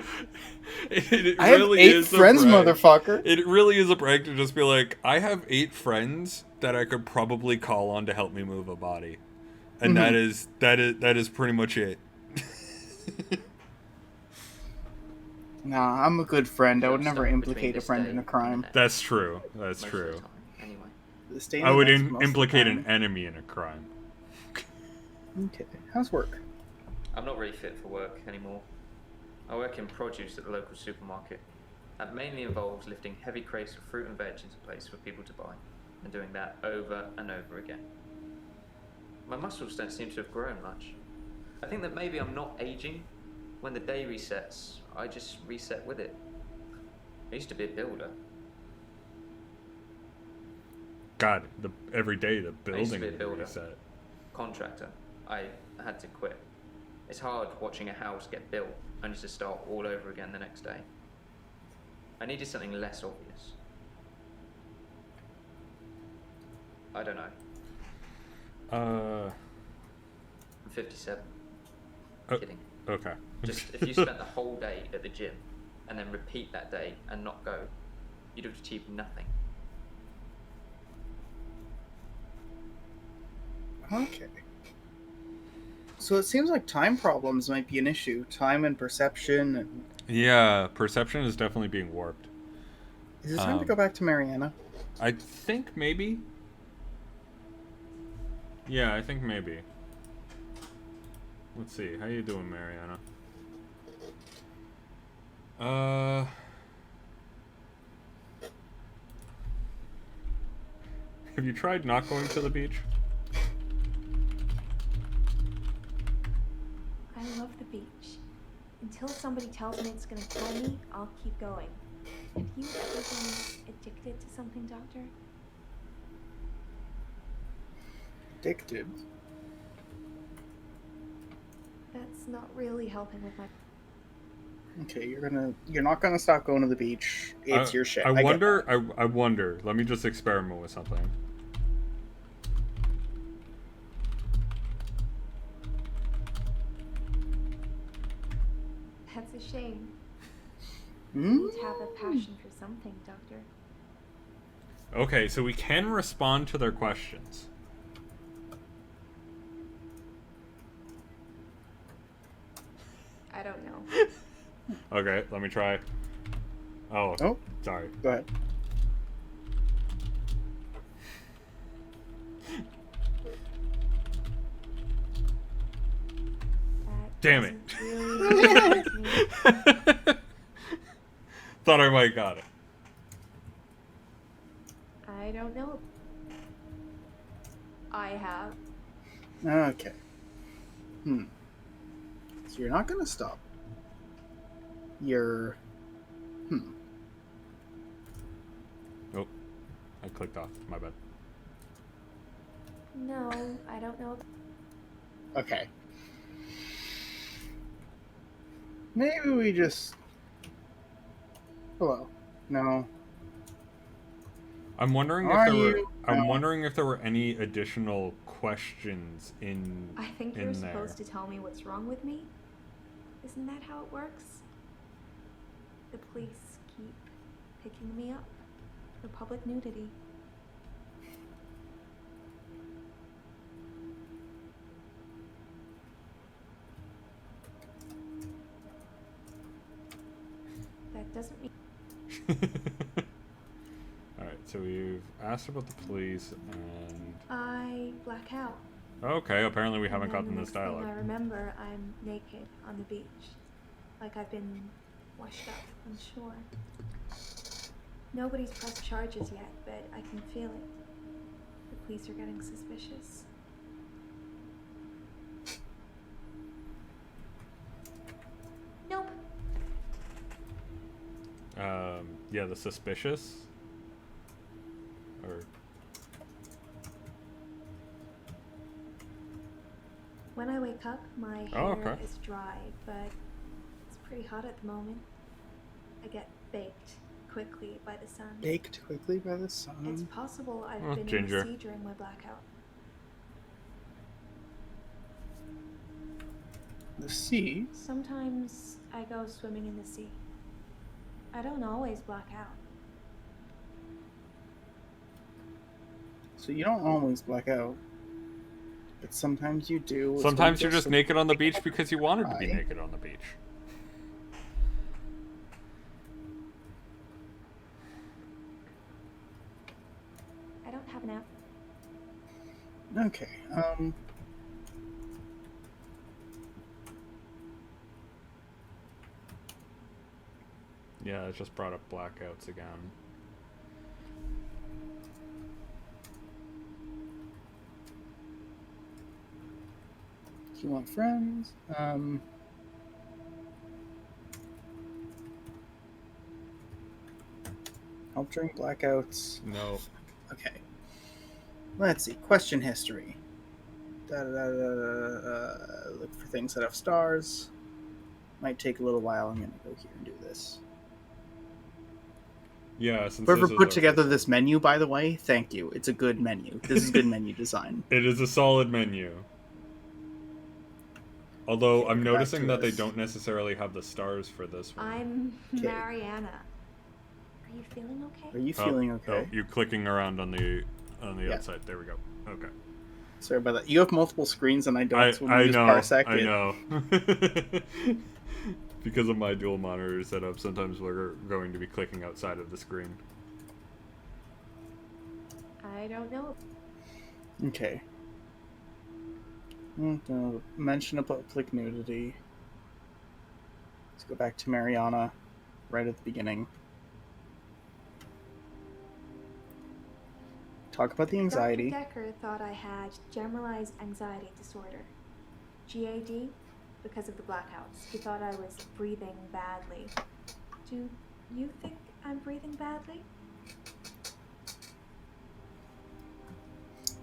It I have really 8 is friends, a brag. motherfucker. It really is a brag to just be like, I have 8 friends that I could probably call on to help me move a body. And that is pretty much it. Nah, I'm a good friend. I would never Stuck implicate between a friend this in a day crime. and the next. That's true. That's Most of true. the time, anyway. The state I of would the next most of the implicate an time. enemy in a crime. Okay, how's work? I'm not really fit for work anymore. I work in produce at the local supermarket. That mainly involves lifting heavy crates of fruit and veg into place for people to buy, and doing that over and over again. My muscles don't seem to have grown much. I think that maybe I'm not aging. When the day resets, I just reset with it. I used to be a builder. God, every day the I used to building be a would builder. reset. Contractor. I had to quit. It's hard watching a house get built only to start all over again the next day. I needed something less obvious. I don't know. I'm 57. Kidding. Okay. Just if you spent the whole day at the gym and then repeat that day and not go, you'd have achieved nothing. Okay. So it seems like time problems might be an issue. Time and perception. And... Yeah, perception is definitely being warped. Is it time to go back to Mariana? I think maybe. Yeah, I think maybe. Let's see. How you doing, Mariana? Have you tried not going to the beach? I love the beach. Until somebody tells me it's gonna kill me, I'll keep going. Have you ever been addicted to something, Doctor? Addicted. That's not really helping with my... Okay, you're not gonna stop going to the beach. It's your shit. I get wonder. that. I wonder. Let me just experiment with something. That's a shame. Hmm? You have a passion for something, Doctor. Okay, so we can respond to their questions. I don't know. Okay, let me try. Oh, sorry. Go ahead. Damn it. doesn't really make me. Thought I might got it. I don't know. I have. Okay. So you're not gonna stop. You're... Oh, I clicked off. My bad. No, I don't know. Okay. Maybe we just... Hello. No. I'm wondering Are if there were. you? I'm No. wondering if there were any additional questions in. I think in you're there. supposed to tell me what's wrong with me. Isn't that how it works? The police keep picking me up for public nudity. That doesn't mean... Alright, so we've asked about the police and. I black out. Okay, apparently we And haven't then gotten the this next thing dialogue. I remember, I'm naked on the beach. Like I've been washed up on shore. Nobody's pressed charges yet, but I can feel it. The police are getting suspicious. Nope. Yeah, the suspicious? Or. When I wake up, my hair Oh, okay. is dry, but it's pretty hot at the moment. I get baked quickly by the sun. Baked quickly by the sun. It's possible I've Oh, been ginger. in the sea during my blackout. The sea? Sometimes I go swimming in the sea. I don't always black out. So you don't always black out. But sometimes you do. It's Sometimes when you're just some- naked on the beach because you wanted to be Right. naked on the beach. I don't have an app. Okay, Yeah, it just brought up blackouts again. do you want friends? Help during blackouts. No. Okay. Let's see. Question history. Look for things that have stars. Might take a little while. I'm gonna go here and do this. Yeah, since Whoever this is put our together first- this menu, by the way, thank you. It's a good menu. This is good menu design. It is a solid menu. Although Okay, I'm back to noticing that they this. don't necessarily have the stars for this one. I'm Okay. Mariana. Are you feeling okay? Are you feeling okay? Oh, you clicking around on the Yeah. outside. There we go. Okay. Sorry about that. You have multiple screens and I don't. So when I you use know. Parsec, I it- know. Because of my dual monitor setup, sometimes we're going to be clicking outside of the screen. I don't know. Okay. Mention about public nudity. Let's go back to Mariana, right at the beginning. Talk about the anxiety. Dr. Dekker thought I had generalized anxiety disorder. GAD, because of the blackouts. He thought I was breathing badly. Do you think I'm breathing badly?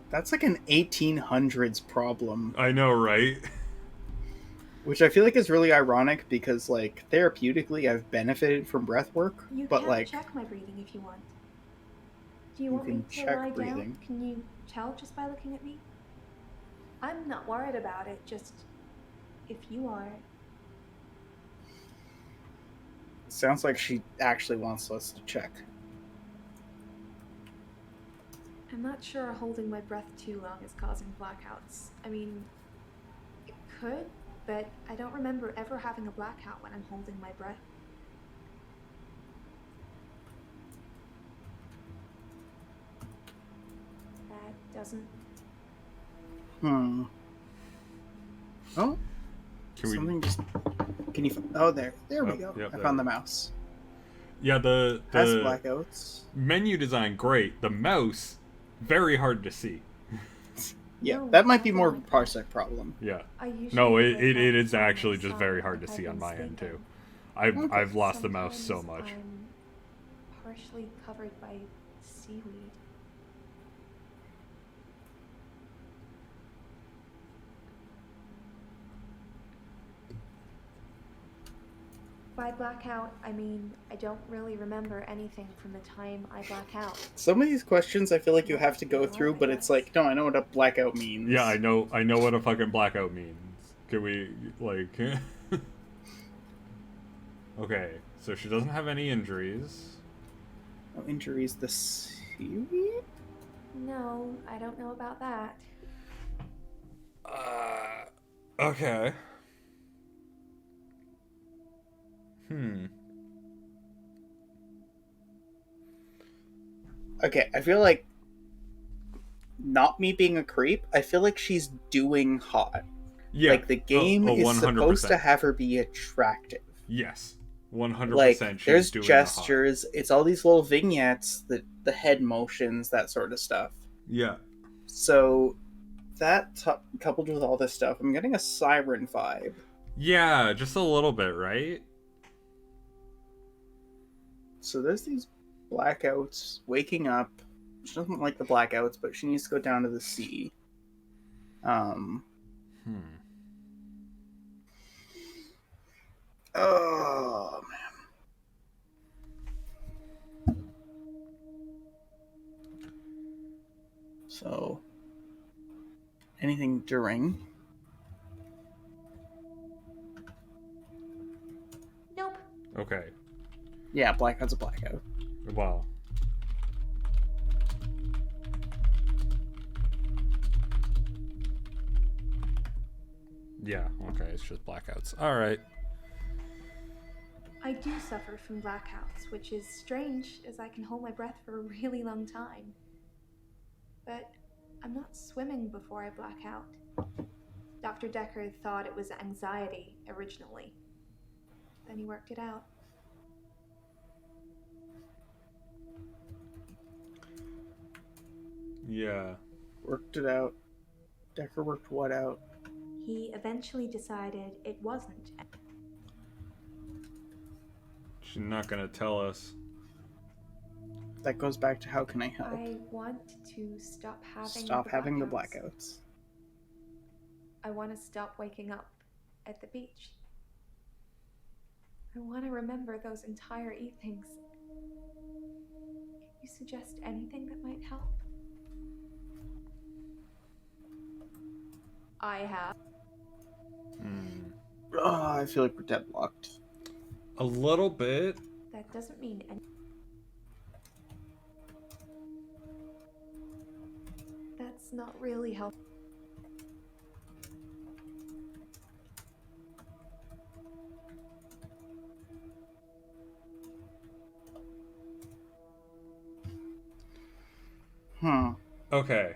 That's like an 1800s problem, I know, right? which I feel like is really ironic because, like, therapeutically, I've benefited from breath work, You but can like, check my breathing if you want. Do You you want me can to check lie breathing. down? Can you tell just by looking at me? I'm not worried about it, just if you are. sounds like she actually wants us to check. I'm not sure holding my breath too long is causing blackouts. I mean, it could, but I don't remember ever having a blackout when I'm holding my breath. That doesn't... Oh, Can Something just... Can you... Oh, there we go. Yep, I found the mouse. Yeah, the Has blackouts. menu design, great. The mouse, very hard to see. Yeah, No, that might be I more of don't a parsec problem. Yeah. I usually No, click it on is the actually just side very hard if to I've see on been my end, too. sleeping. I've lost the mouse so Sometimes much. I'm partially covered by seaweed. By blackout, I mean I don't really remember anything from the time I black out. Some of these questions I feel like you have to go through, but it's like, no, I know what a blackout means. Yeah, I know what a fucking blackout means. Can we, like... Okay, so she doesn't have any injuries. No injuries, the seaweed? No, I don't know about that. Okay. Okay, I feel like, not me being a creep, I feel like she's doing hot. Yeah. Like, the game is 100%. supposed to have her be attractive. Yes. 100% Like, she's there's doing gestures, it's all these little vignettes, the head motions, that sort of stuff. Yeah. So, that coupled with all this stuff, I'm getting a siren vibe. Yeah, just a little bit, right? So there's these blackouts, waking up. She doesn't like the blackouts, but she needs to go down to the sea. Oh, man. So, anything during? Nope. Okay. Yeah, blackout's a blackout. Wow. Yeah, okay, it's just blackouts. Alright. I do suffer from blackouts, which is strange as I can hold my breath for a really long time. But I'm not swimming before I black out. Dr. Dekker thought it was anxiety originally. Then he worked it out. Yeah. Worked it out. Dekker worked what out? He eventually decided it wasn't. She's not gonna tell us. That goes back to how can I help? I want to stop having the blackouts. blackouts. I want to stop waking up at the beach. I want to remember those entire evenings. Can you suggest anything that might help? I have. Oh, I feel like we're deadlocked. A little bit. That doesn't mean any. That's not really helpful. Okay.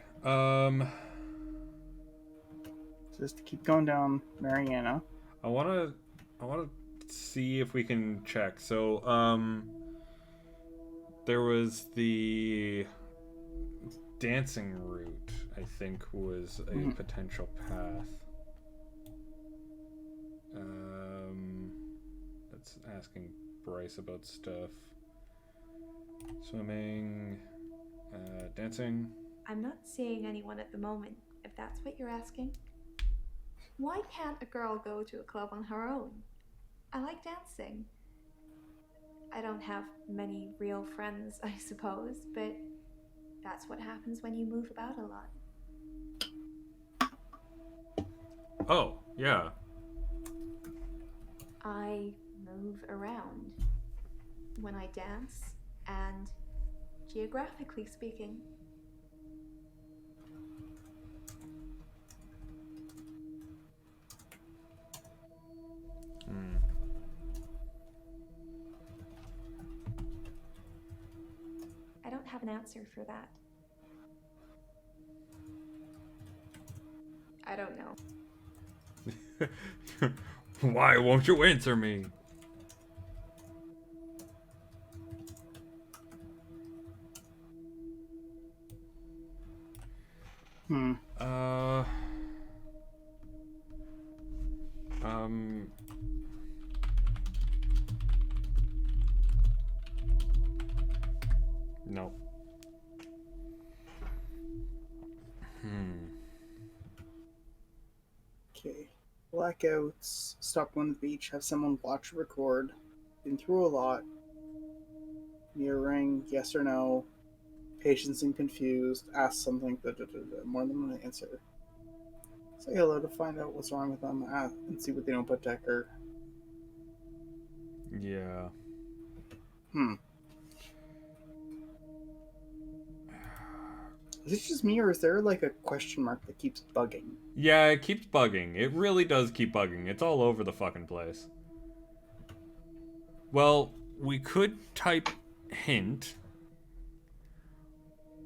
Just to keep going down Mariana. I wanna see if we can check. So, there was the dancing route, I think, was a potential path. That's asking Bryce about stuff. Swimming, dancing. I'm not seeing anyone at the moment, if that's what you're asking. Why can't a girl go to a club on her own? I like dancing. I don't have many real friends, I suppose, but that's what happens when you move about a lot. Oh, yeah. I move around when I dance, and geographically speaking, I don't have an answer for that. I don't know. Why won't you answer me? Hmm. No. Okay. Blackouts. Stop going to the beach. Have someone watch or record. Been through a lot. Mirroring. Yes or no. Patience and confused. Ask something. More than one answer. Say hello to find out what's wrong with them. And see what they know about Dekker. Yeah. Is it just me, or is there like a question mark that keeps bugging? Yeah, it keeps bugging. It really does keep bugging. It's all over the fucking place. Well, we could type hint.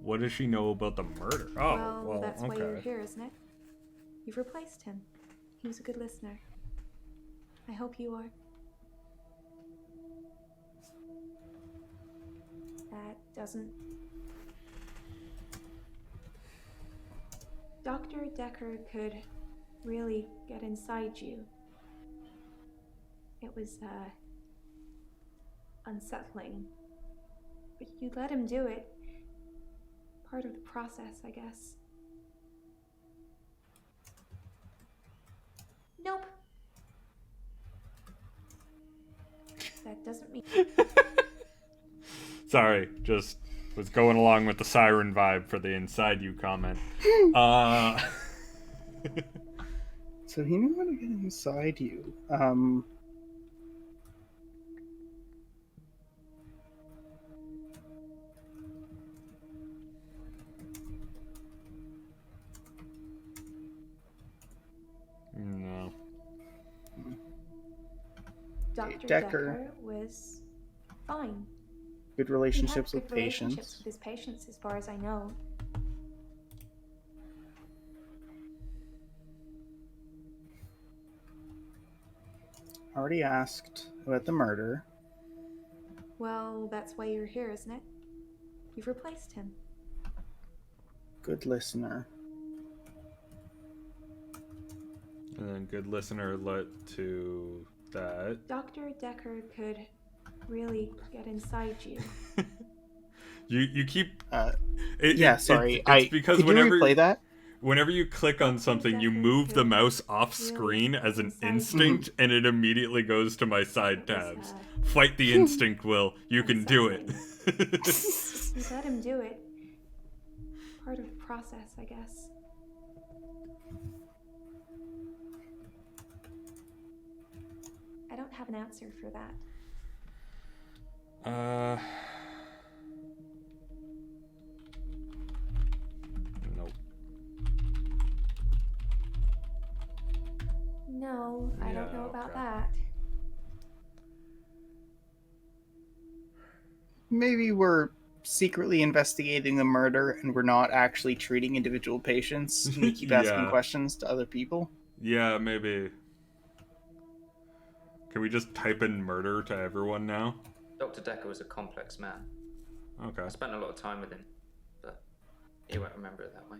What does she know about the murder? Oh, well, that's okay. why you're here, isn't it? You've replaced him. He was a good listener. I hope you are. That doesn't... Dr. Dekker could really get inside you. It was, unsettling. But you let him do it. Part of the process, I guess. Nope. That doesn't mean... Sorry, just was going along with the siren vibe for the inside you comment. So he knew how to get inside you. No. Dr. Dekker. Dekker was fine. Good relationships He with had good relationships patients. with his patients, as far as I know. Already asked about the murder. Well, that's why you're here, isn't it? You've replaced him. Good listener. And then good listener led to that. Dr. Dekker could really get inside you. You keep. Sorry. It's because could whenever you replay that? Whenever you click on something, you move the mouse off screen as an instinct, and it immediately goes to my side tabs. Fight the instinct, Will. You can do it. You let him do it. Part of the process, I guess. I don't have an answer for that. Nope. No, I don't know about that. Maybe we're secretly investigating the murder and we're not actually treating individual patients. And we keep asking questions to other people. Yeah, maybe. Can we just type in murder to everyone now? Dr. Dekker was a complex man. Okay. I spent a lot of time with him, but he won't remember it that way.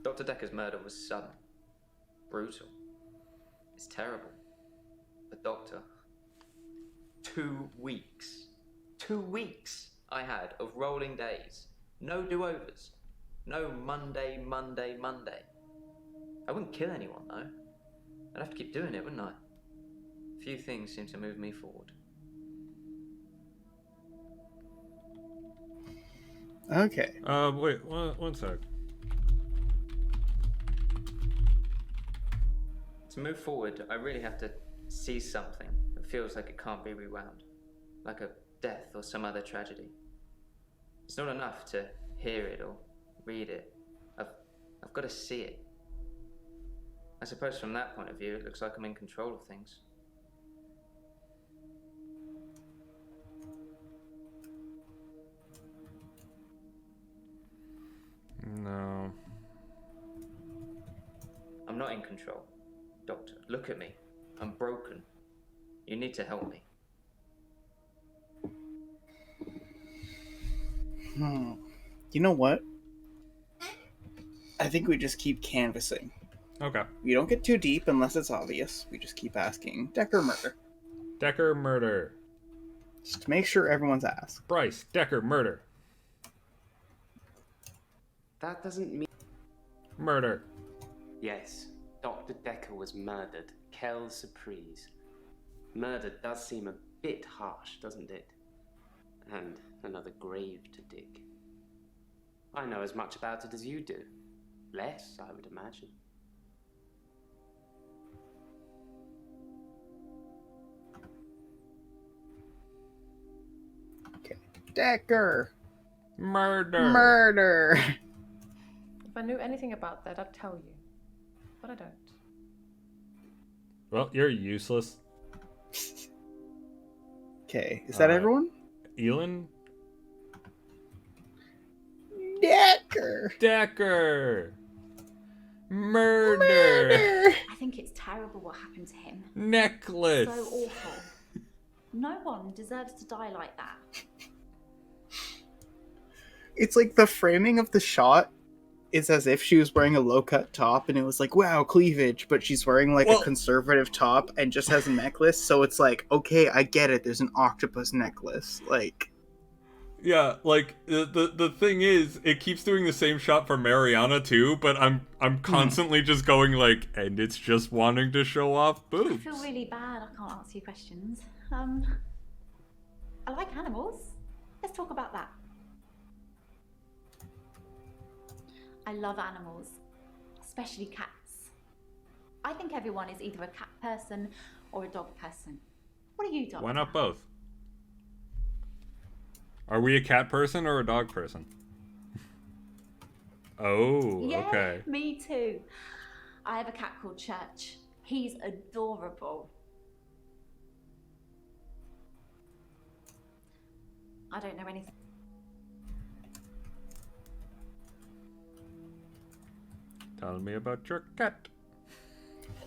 Dr. Dekker's murder was sudden, brutal. It's terrible. But Doctor, 2 weeks. 2 weeks I had of rolling days. No do-overs. No Monday, Monday, Monday. I wouldn't kill anyone, though. I'd have to keep doing it, wouldn't I? Few things seem to move me forward. Okay. Wait, one sec. To move forward, I really have to see something that feels like it can't be rewound. Like a death or some other tragedy. It's not enough to hear it or read it. I've got to see it. I suppose from that point of view, it looks like I'm in control of things. not in control. Doctor, look at me. I'm broken. You need to help me. You know what? I think we just keep canvassing. Okay. We don't get too deep unless it's obvious. We just keep asking Dekker murder. Dekker murder. Just to make sure everyone's asked. Bryce, Dekker murder. That doesn't mean... Murder. Yes, Dr. Dekker was murdered. Quelle surprise. Murder does seem a bit harsh, doesn't it? And another grave to dig. I know as much about it as you do. Less, I would imagine. Okay. Dekker! Murder! Murder! If I knew anything about that, I'd tell you. But I don't. Well, you're useless. Okay, is that everyone? Elin? Dekker! Dekker! Murder! I think it's terrible what happened to him. Necklace! So awful. No one deserves to die like that. It's like the framing of the shot is as if she was wearing a low-cut top and it was like, wow, cleavage, but she's wearing like a conservative top and just has a necklace, so it's like, okay, I get it, there's an octopus necklace. Like... Yeah, like, the thing is, it keeps doing the same shot for Mariana too, but I'm constantly just going like, and it's just wanting to show off boobs. I feel really bad, I can't answer your questions. I like animals. Let's talk about that. I love animals, especially cats. I think everyone is either a cat person or a dog person. What are you, Doctor? Why not both? Are we a cat person or a dog person? Oh, yeah, okay. Me too. I have a cat called Church. He's adorable. I don't know anything. Tell me about your cat.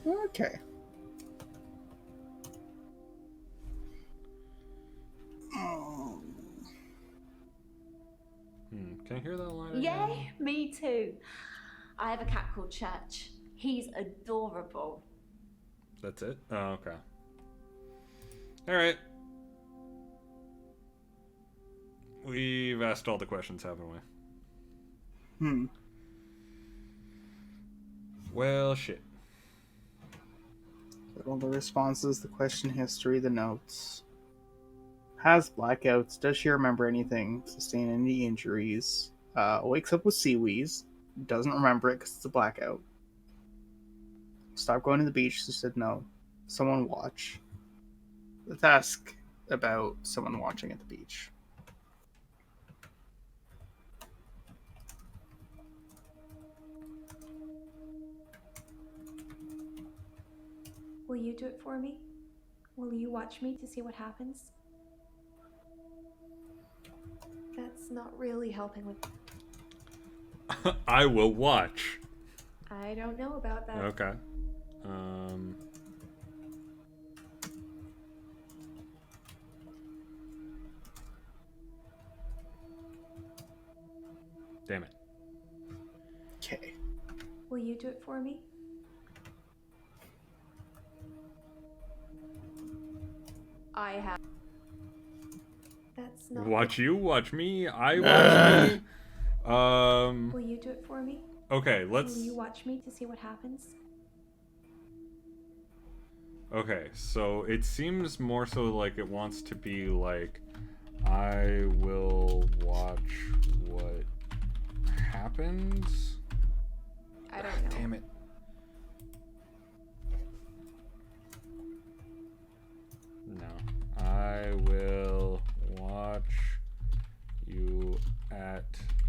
Okay. Can I hear that line? Yeah, me too. I have a cat called Church. He's adorable. That's it? Oh, okay. Alright. We've asked all the questions, haven't we? Well, shit. All the responses, the question history, the notes. Has blackouts. Does she remember anything? Sustain any injuries? Wakes up with seaweeds. Doesn't remember it because it's a blackout. Stop going to the beach. She said no. Someone watch. Let's ask about someone watching at the beach. Will you do it for me? Will you watch me to see what happens? That's not really helping with... I will watch. I don't know about that. Okay. Damn it. Okay. Will you do it for me? I have... That's not... Watch you, watch me, I watch me. Will you do it for me? Okay, let's... Will you watch me to see what happens? Okay, so it seems more so like it wants to be like, I will watch what happens. I don't know. Damn it. No. I will watch you at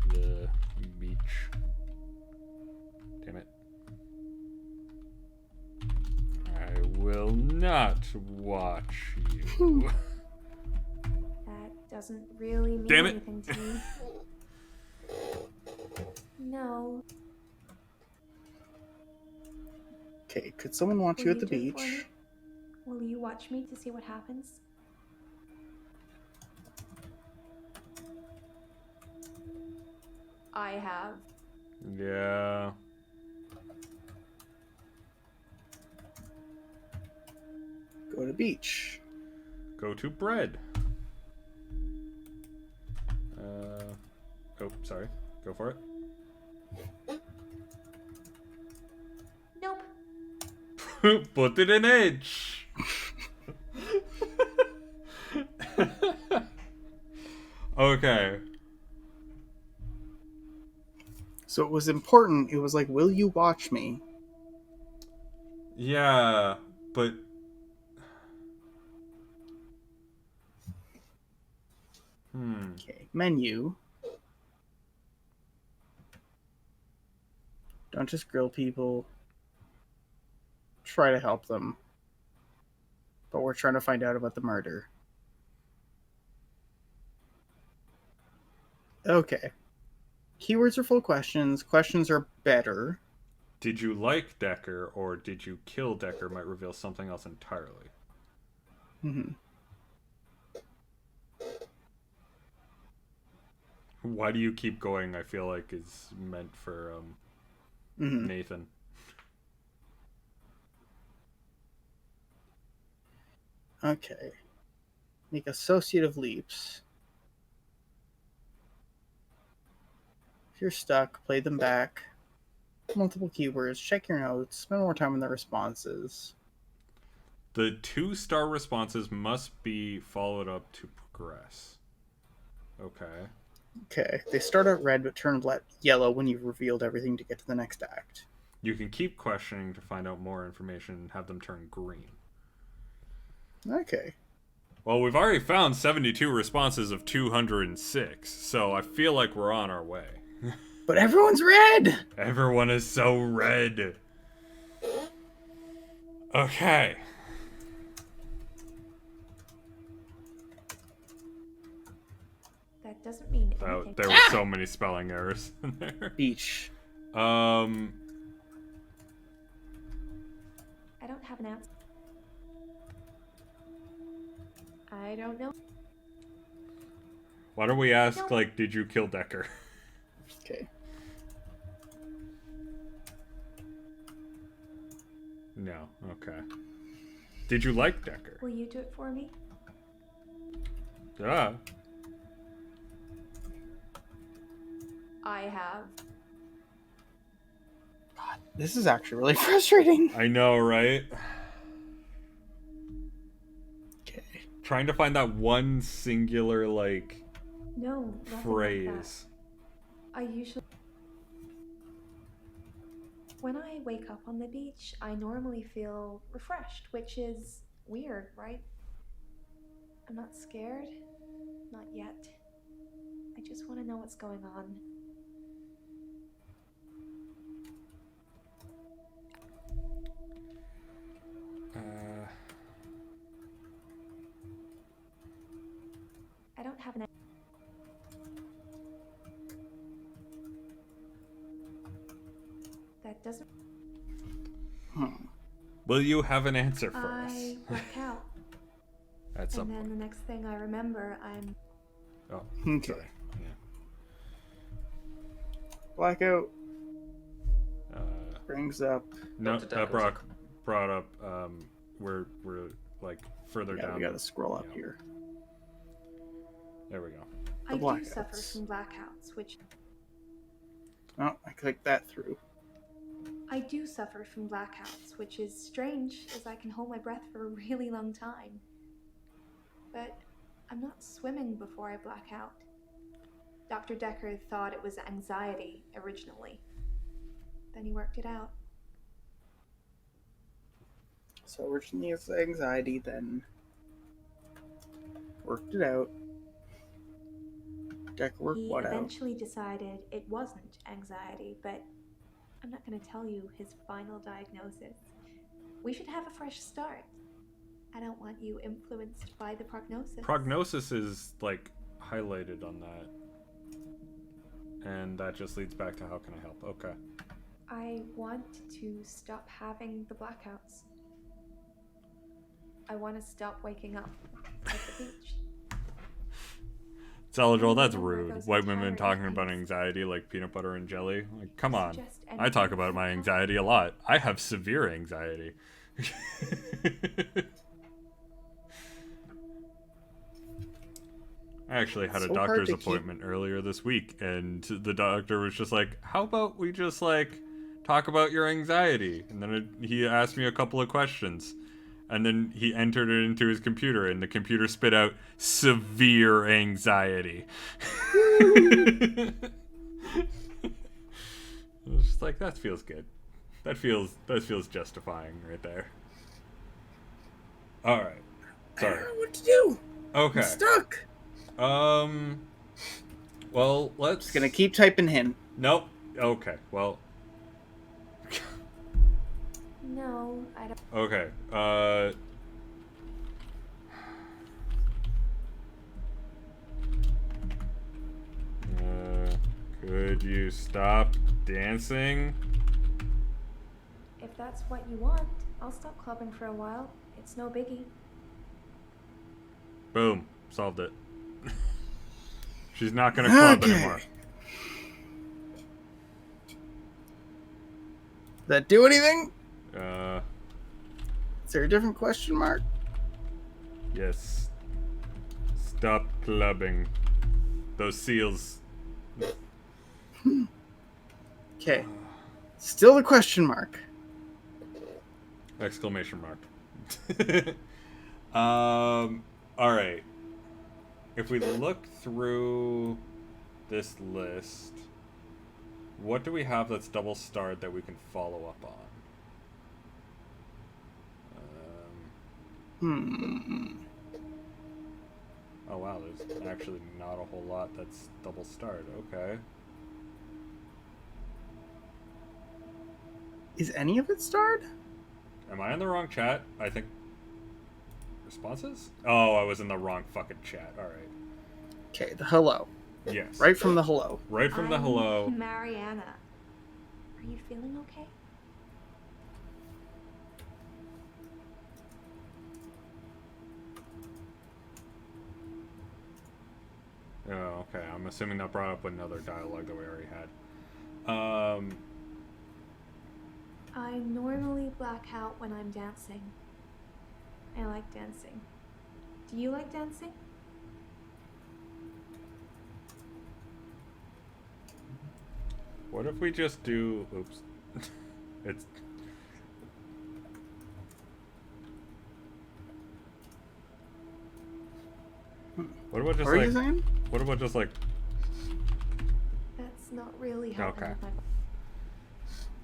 the beach. Damn it. I will not watch you. That doesn't really mean Damn it. anything to me. No. Okay, could someone watch Will you at the do it for beach? me? Will you watch me to see what happens? I have. Yeah. Go to beach. Go to bread. Oh, sorry. Go for it. Nope. Put it in edge. Okay. So it was important. It was like, will you watch me? Yeah, but Okay, menu. Don't just grill people. Try to help them. But we're trying to find out about the murder. Okay. Keywords are full questions. Questions are better. Did you like Dekker or did you kill Dekker might reveal something else entirely. Mm-hmm. Why do you keep going? I feel like is meant for Nathan. Okay. Make associative leaps. If you're stuck, play them back. Multiple keywords. Check your notes. Spend more time on the responses. The 2-star responses must be followed up to progress. Okay. Okay. They start out red but turn yellow when you've revealed everything to get to the next act. You can keep questioning to find out more information and have them turn green. Okay. Well, we've already found 72 responses of 206, so I feel like we're on our way. But everyone's red! Everyone is so red. Okay. That doesn't mean anything. There were so many spelling errors in there. Beach. I don't have an answer. I don't know. Why don't we ask, like, did you kill Dekker? Okay. No. Okay. Did you like Dekker? Will you do it for me? Yeah. I have. God, this is actually really frustrating. I know, right? Okay. Trying to find that one singular, like, No, nothing phrase. like that. I usually... When I wake up on the beach, I normally feel refreshed, which is weird, right? I'm not scared. Not yet. I just want to know what's going on. I don't have an... That doesn't... Will you have an answer for us? I black out. At some And then the next thing I remember, I'm... Oh, Okay. sorry. Yeah. Blackout. Brings up... No, Dr. that Dekker. brought up, we're like further Yeah, down. we gotta scroll up yeah. here. There we go. I do blackouts. suffer from blackouts, which... Oh, I clicked that through. I do suffer from blackouts, which is strange, as I can hold my breath for a really long time. But I'm not swimming before I black out. Dr. Dekker thought it was anxiety originally. Then he worked it out. So originally it's anxiety, then worked it out. Dekker worked He what out? eventually decided it wasn't anxiety, but I'm not going to tell you his final diagnosis. We should have a fresh start. I don't want you influenced by the prognosis. Prognosis is like highlighted on that. And that just leads back to how can I help? Okay. I want to stop having the blackouts. I want to stop waking up at the beach. Saladrol, that's Remember rude. those White women entire talking about evenings. anxiety like peanut butter and jelly. Like, come on. Suggest I talk anything about my simple? anxiety a lot. I have severe anxiety. I actually had a So hard doctor's to keep- appointment earlier this week, and the doctor was just like, how about we just, like, talk about your anxiety? And then he asked me a couple of questions. And then he entered it into his computer, and the computer spit out severe anxiety. I was just like, that feels good. That feels justifying right there. All right. I Sorry. don't know what to do. Okay. I'm stuck. Well, let's. Just gonna keep typing him. Nope. Okay. Well. No, I don't. Okay. Could you stop dancing? If that's what you want, I'll stop clubbing for a while. It's no biggie. Boom. Solved it. She's not gonna club Okay. anymore. Does that do anything? Is Is there a different question mark? Yes. Stop clubbing. Those seals. Okay. Still the question mark. Exclamation mark. Alright. If we look through this list, what do we have that's double starred that we can follow up on? Oh wow, there's actually not a whole lot that's double starred. Okay. Is any of it starred? Am I in the wrong chat? I think... Responses? Oh, I was in the wrong fucking chat. Alright. Okay, the hello. Yes. Right from the hello. Right from the hello. Mariana. Are you feeling okay? Oh, okay. I'm assuming that brought up another dialogue that we already had. I normally black out when I'm dancing. I like dancing. Do you like dancing? What if we just do... Oops. It's... What about just What are you like... saying? What about just like... That's not really helping Okay. with my...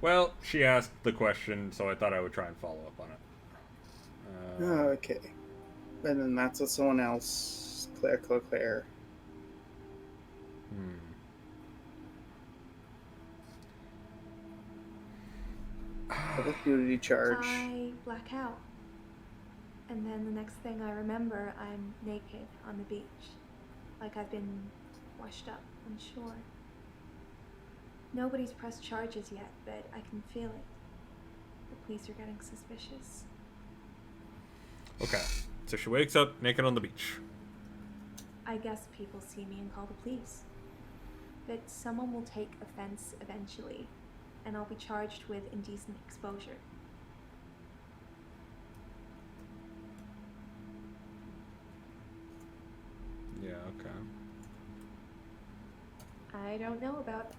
Well, she asked the question, so I thought I would try and follow up on it. Okay. And then that's what someone else... Claire. Public nudity charge. I black out. And then the next thing I remember, I'm naked on the beach. Like I've been washed up on shore. Nobody's pressed charges yet, but I can feel it. The police are getting suspicious. Okay. So she wakes up naked on the beach. I guess people see me and call the police. But someone will take offense eventually, and I'll be charged with indecent exposure. Yeah, okay. I don't know about...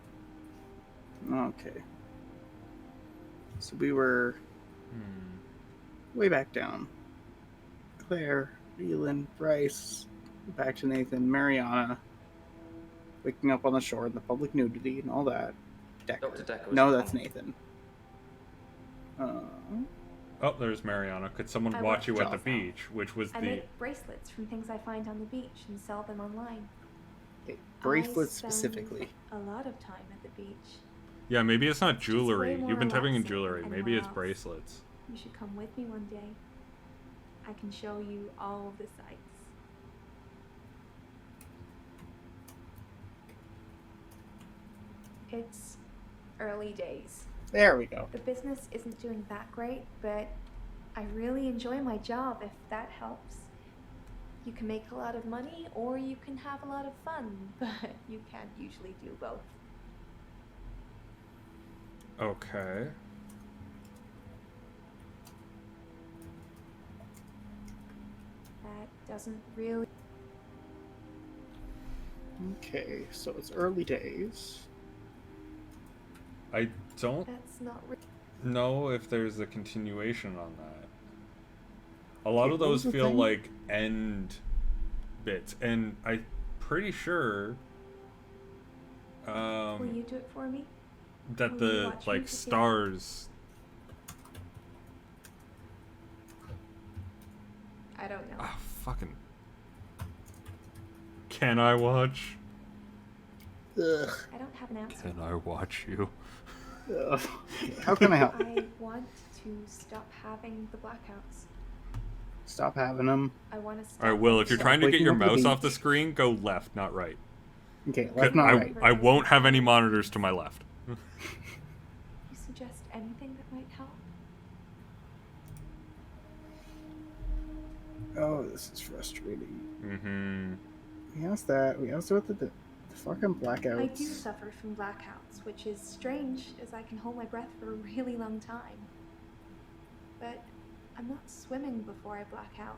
Okay. So we were way back down. Claire, Leland, Bryce, back to Nathan, Mariana, waking up on the shore in the public nudity and all that. Dekker. Dr. Dekker was No, the that's one. Nathan. Oh, there's Mariana. Could someone I watch you work at the jobs now. beach? Which was I the... make bracelets from things I find on the beach and sell them online. Okay, bracelets I spend specifically. a lot of time at the beach. Yeah, maybe it's not It's way jewelry. more You've been typing in relaxing jewelry. than Maybe anywhere it's else. bracelets. You should come with me one day. I can show you all of the sights. It's early days. There we go. The business isn't doing that great, but I really enjoy my job, if that helps. You can make a lot of money, or you can have a lot of fun, but you can't usually do both. Okay. That doesn't really... Okay, so it's early days. I don't That's not know if there's a continuation on that. A lot of What was those the feel thing? like end bits, and I'm pretty sure Will you do it for me? that Will you the watch me like for the- stars. I don't know. Ah, fucking. Can I watch? Ugh. I don't have an answer. Can I watch you? Ugh. How can I help? I want to stop having the blackouts. Stop having them. I want to stop... All right, Will. If you're Stop trying to get waking your up the mouse off the beach. screen, go left, not right. Okay, left, not right. I won't have any monitors to my left. You suggest anything that might help? Oh, this is frustrating. Mm-hmm. We asked that. We asked about the fucking blackouts. I do suffer from blackouts, which is strange, as I can hold my breath for a really long time. But I'm not swimming before I black out.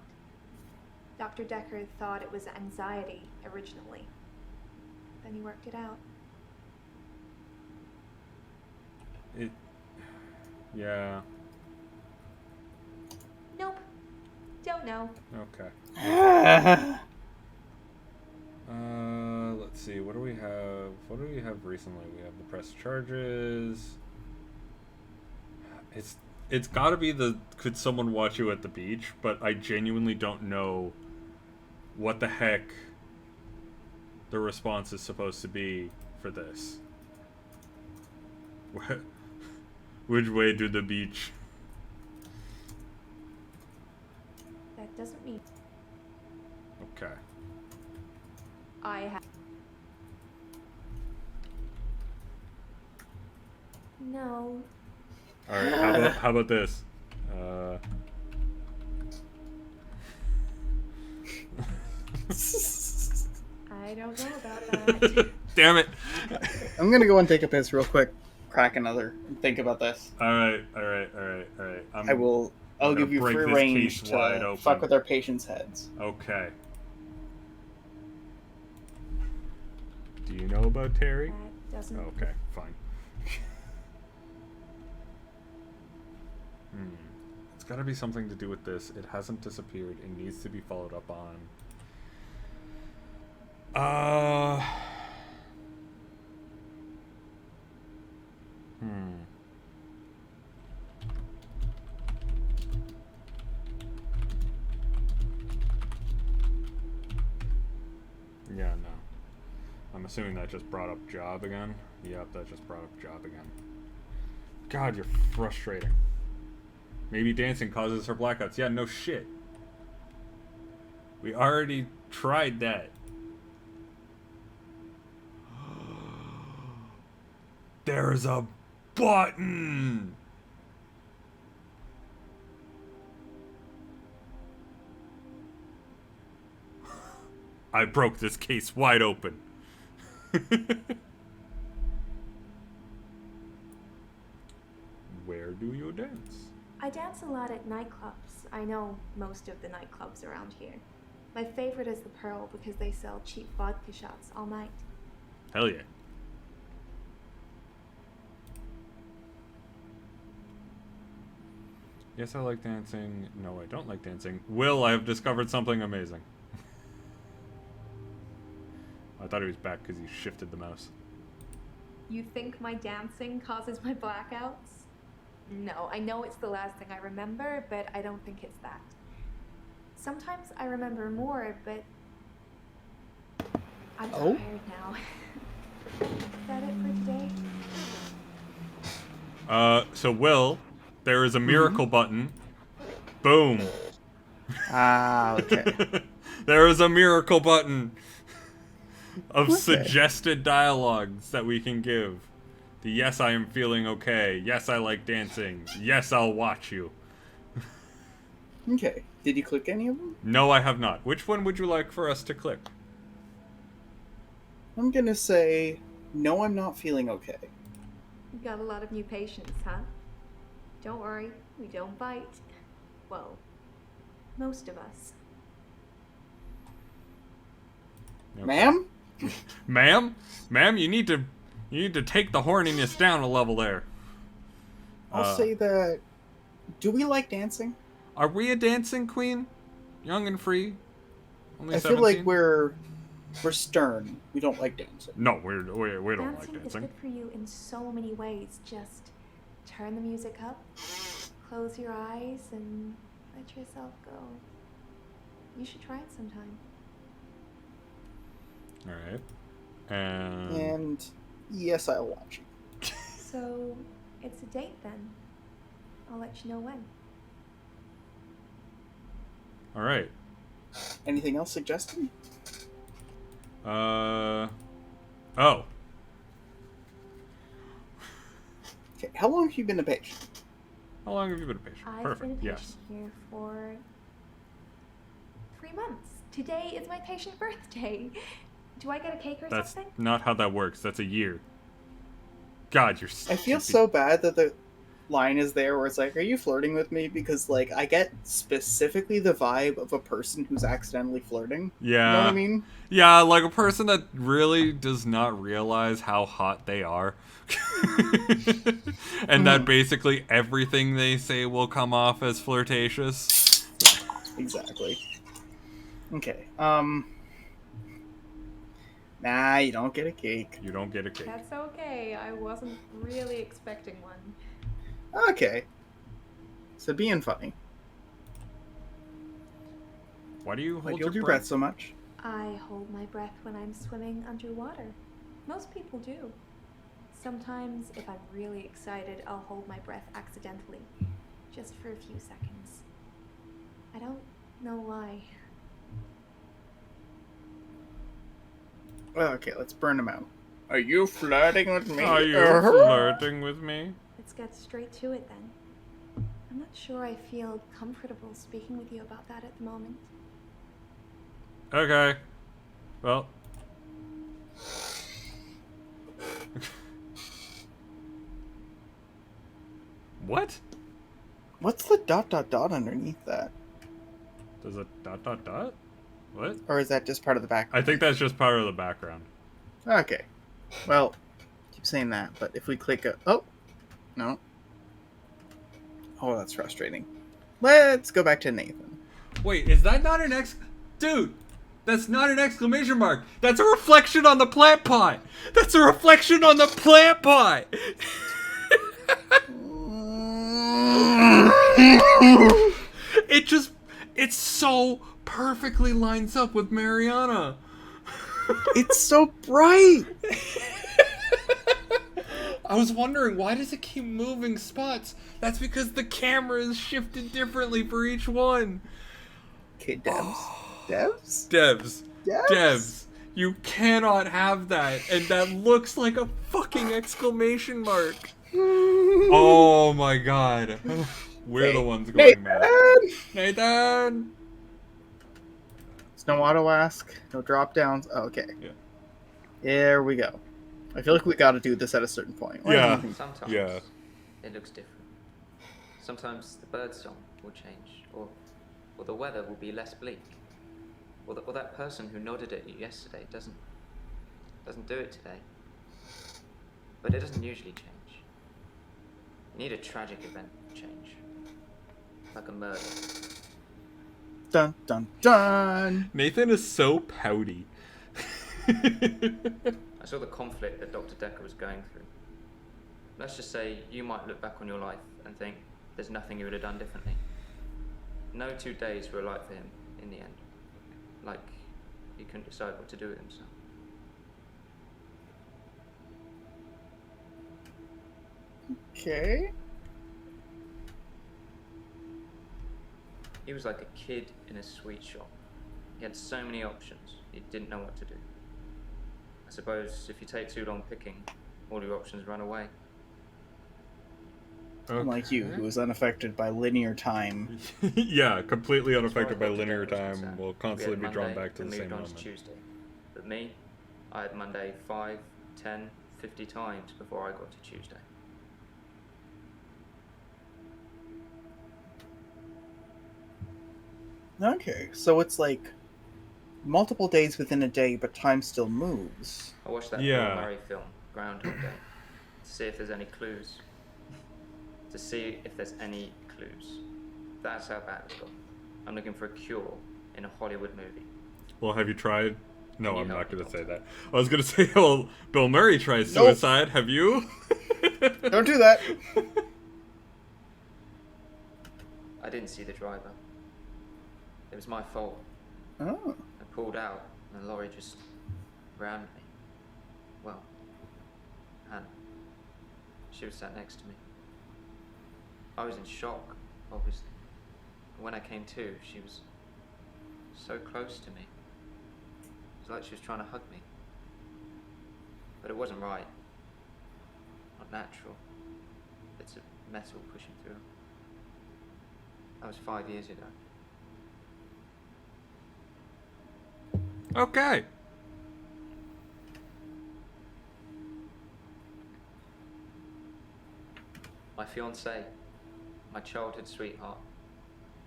Dr. Dekker thought it was anxiety originally. Then he worked it out. Yeah. Nope. Don't know. Okay. Let's see. What do we have? What do we have recently? We have the press charges. It's got to be the could someone watch you at the beach? But I genuinely don't know what the heck the response is supposed to be for this. Which way to the beach? That doesn't mean Okay. I have... No. All right. How about this? I don't know about that. Damn it! I'm gonna go and take a piss real quick. Crack another. And think about this. All right. I'll gonna give you break free this range case to wide open. fuck with our patients' heads. Okay. Do you know about Terry? That doesn't... Okay, fine. It's got to be something to do with this. It hasn't disappeared. It needs to be followed up on. Yeah, no. I'm assuming that just brought up job again. Yep, that just brought up job again. God, you're frustrating. Maybe dancing causes her blackouts. Yeah, no shit. We already tried that. There's a button! I broke this case wide open. Where do you dance? I dance a lot at nightclubs. I know most of the nightclubs around here. My favorite is the Pearl because they sell cheap vodka shots all night. Hell yeah. Yes, I like dancing. No, I don't like dancing. Will, I have discovered something amazing. I thought he was back because he shifted the mouse. You think my dancing causes my blackouts? No, I know it's the last thing I remember, but I don't think it's that. Sometimes I remember more, but I'm tired now. Is that it for today? So Will, there is a miracle button. Boom. Ah, okay. There is a miracle button of suggested dialogues that we can give. The yes, I am feeling okay. Yes, I like dancing. Yes, I'll watch you. Okay. Did you click any of them? No, I have not. Which one would you like for us to click? I'm gonna say, no, I'm not feeling okay. You got a lot of new patients, huh? Don't worry, we don't bite. Well, most of us. Okay. Ma'am? Ma'am, you need to take the horniness down a level there. I'll say that. Do we like dancing? Are we a dancing queen? Young and free? Only I 17? feel like we're stern. We don't like dancing. No, we don't like Dancing is dancing. good for you in so many ways. Just turn the music up, close your eyes, and let yourself go. You should try it sometime. Alright. And yes, I'll watch you. So, it's a date then. I'll let you know when. Alright. Anything else suggested? Oh. Okay, how long have you been a patient? How long have you been a patient? I've Perfect. been a patient Yes. here for 3 months. Today is my patient birthday. Do I get a cake or That's something? not how that works. That's a year. God, you're I feel so bad that the line is there where it's like, are you flirting with me? Because, like, I get specifically the vibe of a person who's accidentally flirting. Yeah. You know what I mean? Yeah, like a person that really does not realize how hot they are. And that basically everything they say will come off as flirtatious. Exactly. Okay, nah, you don't get a cake. You don't get a cake. That's okay. I wasn't really expecting one. Okay. So being funny. Why do you Why hold do you your hold your breath? breath so much? I hold my breath when I'm swimming underwater. Most people do. Sometimes, if I'm really excited, I'll hold my breath accidentally, just for a few seconds. I don't know why. Well, okay, let's burn them out. Are you flirting with me? Are you flirting with me? Let's get straight to it then. I'm not sure I feel comfortable speaking with you about that at the moment. Okay. Well. What? What's the ... underneath that? Does a ... What? Or is that just part of the background? I think that's just part of the background. Okay. Well, keep saying that, but if we click a... Oh! No. Oh, that's frustrating. Let's go back to Nathan. Wait, is that not an Dude! That's not an exclamation mark! That's a reflection on the plant pot! That's a reflection on the plant pot! It so perfectly lines up with Mariana. It's so bright! I was wondering, why does it keep moving spots? That's because the camera is shifted differently for each one. Okay, Devs. Devs? Devs. Devs? Devs. You cannot have that. And that looks like a fucking exclamation mark. Oh my god. We're the ones going mad. Nathan! There's no auto ask, no drop downs. Oh, okay. Yeah. There we go. I feel like we gotta do this at a certain point. Yeah. Sometimes Yeah. it looks different. Sometimes the bird song will change, or the weather will be less bleak, or that person who nodded at you yesterday doesn't do it today. But it doesn't usually change. You need a tragic event to change, like a murder. Dun dun dun! Nathan is so pouty. I saw the conflict that Dr. Dekker was going through. Let's just say you might look back on your life and think there's nothing you would have done differently. No 2 days were alike for him in the end. Like he couldn't decide what to do with himself. Okay. He was like a kid in a sweet shop. He had so many options, he didn't know what to do. I suppose if you take too long picking, all your options run away. Unlike you, who is unaffected by linear time. Yeah, completely unaffected by As far as Dr. linear Dekker was time. concerned, Will we constantly had be drawn Monday back to and the same moved on to moment. Tuesday. But me, I had Monday 5, 10, 50 times before I got to Tuesday. Okay, so it's like multiple days within a day, but time still moves. I watched that Yeah. Bill Murray film, Groundhog Day, to see if there's any clues. That's how bad it's got. I'm looking for a cure in a Hollywood movie. Well, have you tried? No, Can you I'm help not me, going to say Doctor? that. I was going to say, well, Bill Murray tries Nope. suicide. Have you? Don't do that! I didn't see the driver. It was my fault. Oh. I pulled out, and the lorry just rammed me. Well, Hannah. She was sat next to me. I was in shock, obviously. When I came to, she was so close to me. It was like she was trying to hug me. But it wasn't right. Not natural. It's a metal pushing through. That was 5 years ago. Okay. My fiancée, my childhood sweetheart.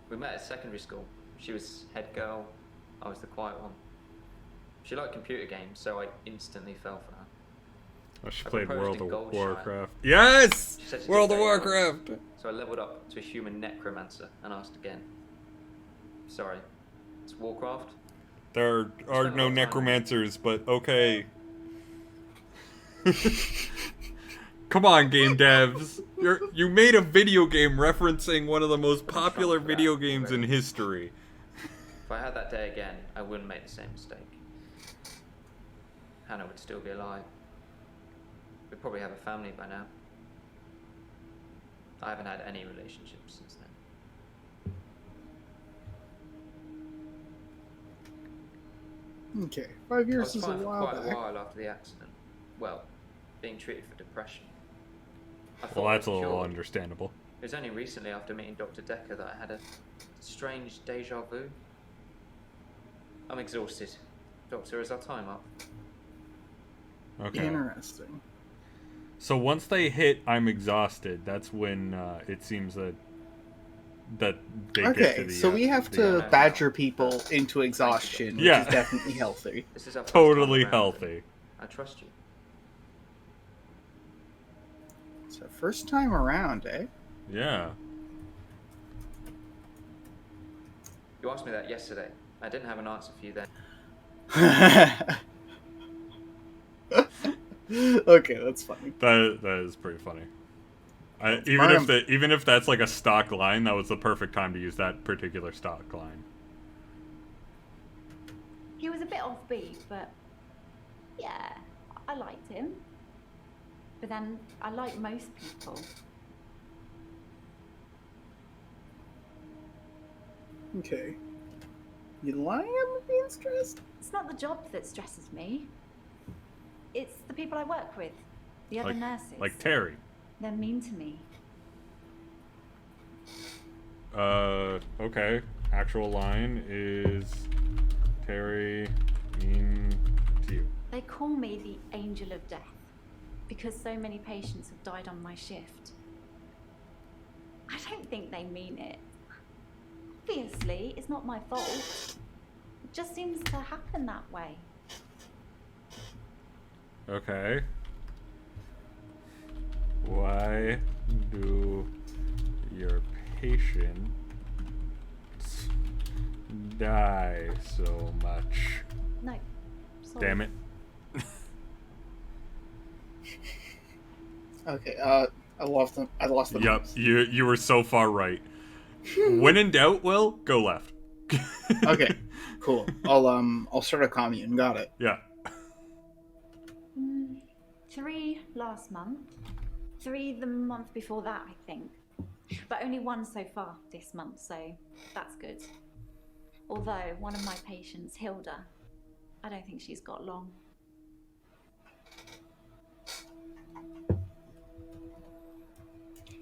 We met at secondary school. She was head girl, I was the quiet one. She liked computer games, so I instantly fell for her. Oh, she I played proposed World in of Goldshire. Warcraft. Yes! She said she World did of very well. Warcraft! So I leveled up to a human necromancer and asked again. Sorry, it's Warcraft? There spent are a no lot of time- necromancers, but okay. Come on, game devs. You made a video game referencing one of the most popular video games in history. If I had that day again, I wouldn't make the same mistake. Hannah would still be alive. We'd probably have a family by now. I haven't had any relationships since then. Okay, 5 I years was is a fine for while quite a back. while after the accident. Well, being treated for depression. I thought Well, I that's a was little cured. understandable. It was only recently after meeting Dr. Dekker that I had a strange deja vu. I'm exhausted. Doctor, is our time up? Okay. Interesting. So once they hit I'm exhausted, that's when it seems that they get to Okay, the so we have to badger people into exhaustion, which Yeah. is definitely healthy. This is our first totally time around, healthy. I trust you. So first time around, eh? Yeah. You asked me that yesterday. I didn't have an answer for you then. Okay, that's funny. That is pretty funny. Even if that's like a stock line, that was the perfect time to use that particular stock line. He was a bit offbeat, but yeah, I liked him. But then I like most people. Okay. You lying on being stressed? It's not the job that stresses me. It's the people I work with, the other nurses. Like Terry. They're mean to me. Okay. Actual line is Terry mean to you. They call me the angel of death because so many patients have died on my shift. I don't think they mean it. Obviously, it's not my fault. It just seems to happen that way. Okay. Why do your patients die so much? No. Sorry. Damn it. Okay, I lost them. Yep, you were so far right. When in doubt, Will, go left. Okay, cool. I'll start a commune. Got it. Yeah. 3 last month. 3 the month before that, I think. But only 1 so far this month, so that's good. Although one of my patients, Hilda, I don't think she's got long.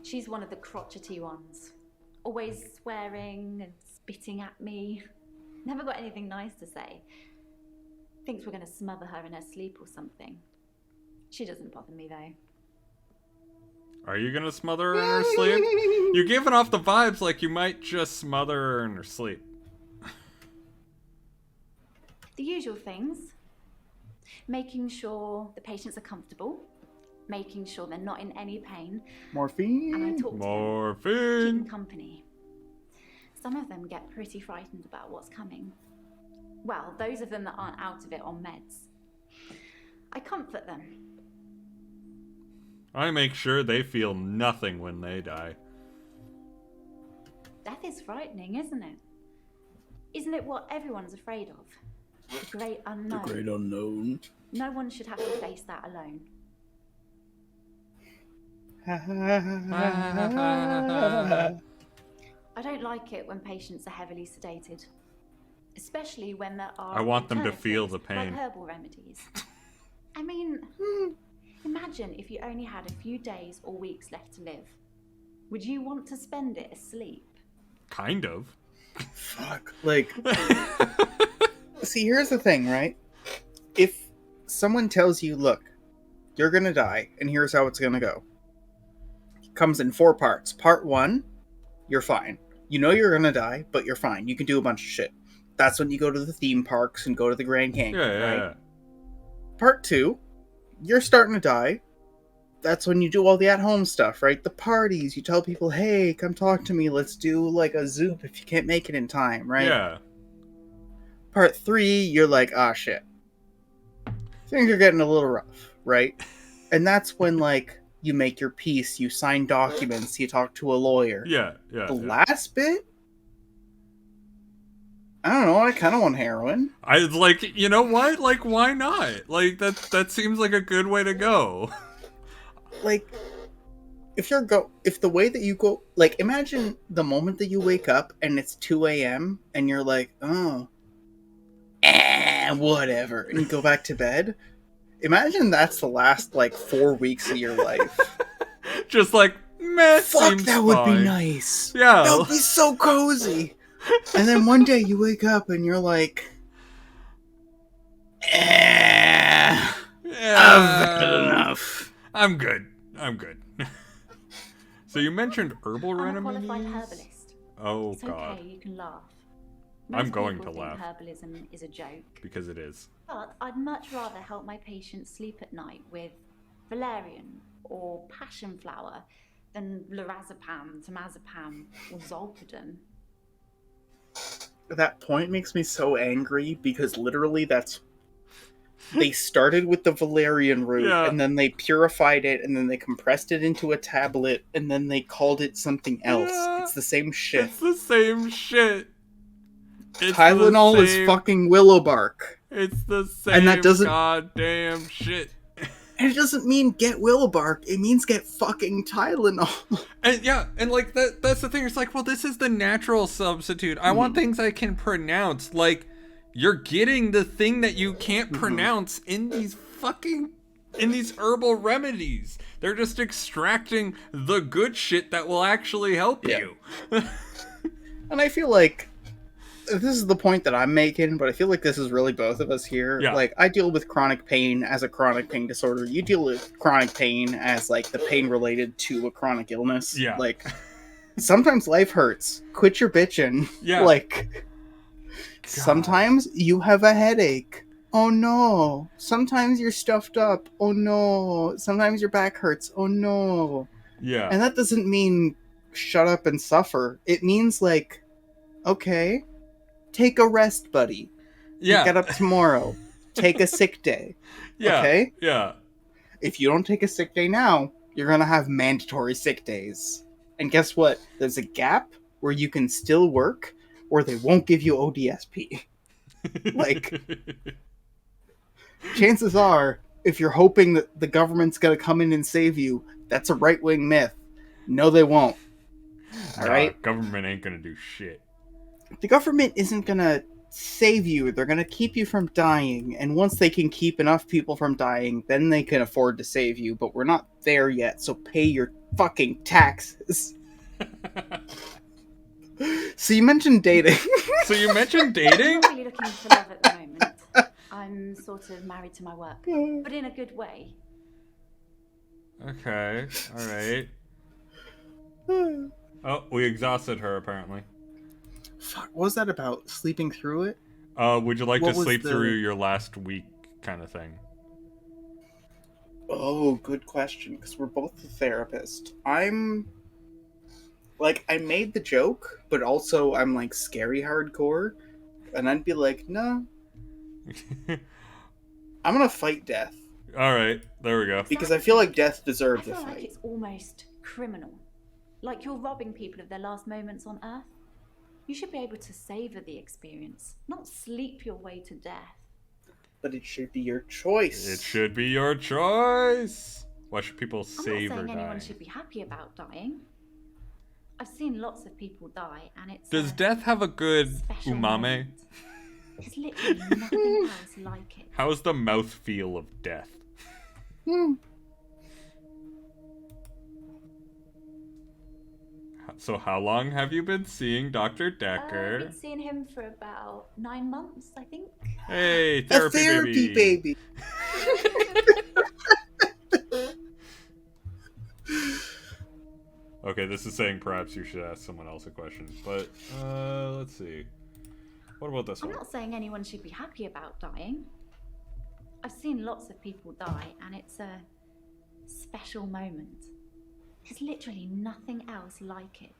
She's one of the crotchety ones. Always swearing and spitting at me. Never got anything nice to say. Thinks we're gonna smother her in her sleep or something. She doesn't bother me though. Are you gonna smother her in her sleep? You're giving off the vibes like you might just smother her in her sleep. The usual things. Making sure the patients are comfortable. Making sure they're not in any pain. Morphine? And I talk to them, Morphine. keep them company. Some of them get pretty frightened about what's coming. Well, those of them that aren't out of it on meds. I comfort them. I make sure they feel nothing when they die. Death is frightening, isn't it? Isn't it what everyone's afraid of? The great unknown. The great unknown. No one should have to face that alone. I don't like it when patients are heavily sedated. Especially when there are I want them to feel the alternatives, pain. like herbal remedies. I mean, imagine if you only had a few days or weeks left to live. Would you want to spend it asleep? Kind of. Fuck. Like, see, here's the thing, right? If someone tells you, look, you're gonna die, and here's how it's gonna go. It comes in 4 parts. Part 1, you're fine. You know you're gonna die, but you're fine. You can do a bunch of shit. That's when you go to the theme parks and go to the Grand Canyon, right? Part 2, you're starting to die. That's when you do all the at-home stuff, right? The parties. You tell people, hey, come talk to me. Let's do, like, a Zoom if you can't make it in time, right? Yeah. Part 3, you're like, ah, shit. Things are getting a little rough, right? And that's when, like, you make your peace, you sign documents, you talk to a lawyer. Yeah. The last bit? I don't know, I kind of want heroin. I like, you know what? Like, why not? Like, that seems like a good way to go. Like, if the way that you go, like, imagine the moment that you wake up and it's 2 a.m. and you're like, oh, whatever, and you go back to bed. Imagine that's the last, like, 4 weeks of your life. Just like, meh, fuck, seems that would fine. be nice. Yeah. That would be so cozy. And then one day you wake up and you're like, I've had enough. I'm good. So you mentioned herbal I'm a remedies? qualified herbalist. Oh, it's God. okay, you can laugh. I'm Most going people to think laugh. herbalism is a joke. Because it is. But I'd much rather help my patients sleep at night with valerian or passion flower than lorazepam, temazepam, or zolpidem. That point makes me so angry because literally they started with the valerian root, Yeah. and then they purified it, and then they compressed it into a tablet, and then they called it something else. Yeah. It's the same shit. It's the same shit. It's Tylenol the is same- fucking willow bark. It's the same And that doesn't- goddamn shit. And it doesn't mean get willow bark, it means get fucking Tylenol. And yeah, and like that's the thing. It's like, well, this is the natural substitute. I want things I can pronounce. Like, you're getting the thing that you can't pronounce in these herbal remedies. They're just extracting the good shit that will actually help you. And I feel like this is the point that I'm making, but I feel like this is really both of us here. Yeah. Like, I deal with chronic pain as a chronic pain disorder. You deal with chronic pain as, like, the pain related to a chronic illness. Yeah. Like, sometimes life hurts. Quit your bitching. Yeah. Like, sometimes you have a headache. Oh no. Sometimes you're stuffed up. Oh no. Sometimes your back hurts. Oh no. Yeah. And that doesn't mean shut up and suffer. It means, like, okay, take a rest, buddy. Yeah. Get up tomorrow. Take a sick day. Yeah. Okay? Yeah. If you don't take a sick day now, you're gonna have mandatory sick days. And guess what? There's a gap where you can still work, or they won't give you ODSP. Like, chances are, if you're hoping that the government's gonna come in and save you, that's a right-wing myth. No, they won't. Alright? Government ain't gonna do shit. The government isn't gonna save you. They're gonna keep you from dying. And once they can keep enough people from dying, then they can afford to save you. But we're not there yet, so pay your fucking taxes. So you mentioned dating. So you mentioned dating? I'm not really looking for love at the moment. I'm sort of married to my work, but in a good way. Okay, alright. Oh, we exhausted her, apparently. Fuck, what was that about? Sleeping through it? Would you like What to was sleep the- through your last week kind of thing? Oh, good question, because we're both a therapist. I'm... Like, I made the joke, but also I'm, like, scary hardcore. And I'd be like, no, I'm gonna fight death. Alright, there we go. Because I feel like death I deserves a feel like fight. it's almost criminal. Like you're robbing people of their last moments on Earth. You should be able to savor the experience, not sleep your way to death. But it should be your choice. It should be your choice. Why should people I'm savor not saying anyone dying? should be happy about dying. I've seen lots of people die, and it's Does a death have a good special umame? moment. There's literally nothing else like it. How's the mouthfeel of death? So how long have you been seeing Dr. I've Dekker? been seeing him for about 9 months, I think. Hey, A therapy, therapy baby. Okay, this is saying perhaps you should ask someone else a question, but let's see. What about this I'm one? not saying anyone should be happy about dying. I've seen lots of people die, and it's a special moment. There's literally nothing else like it.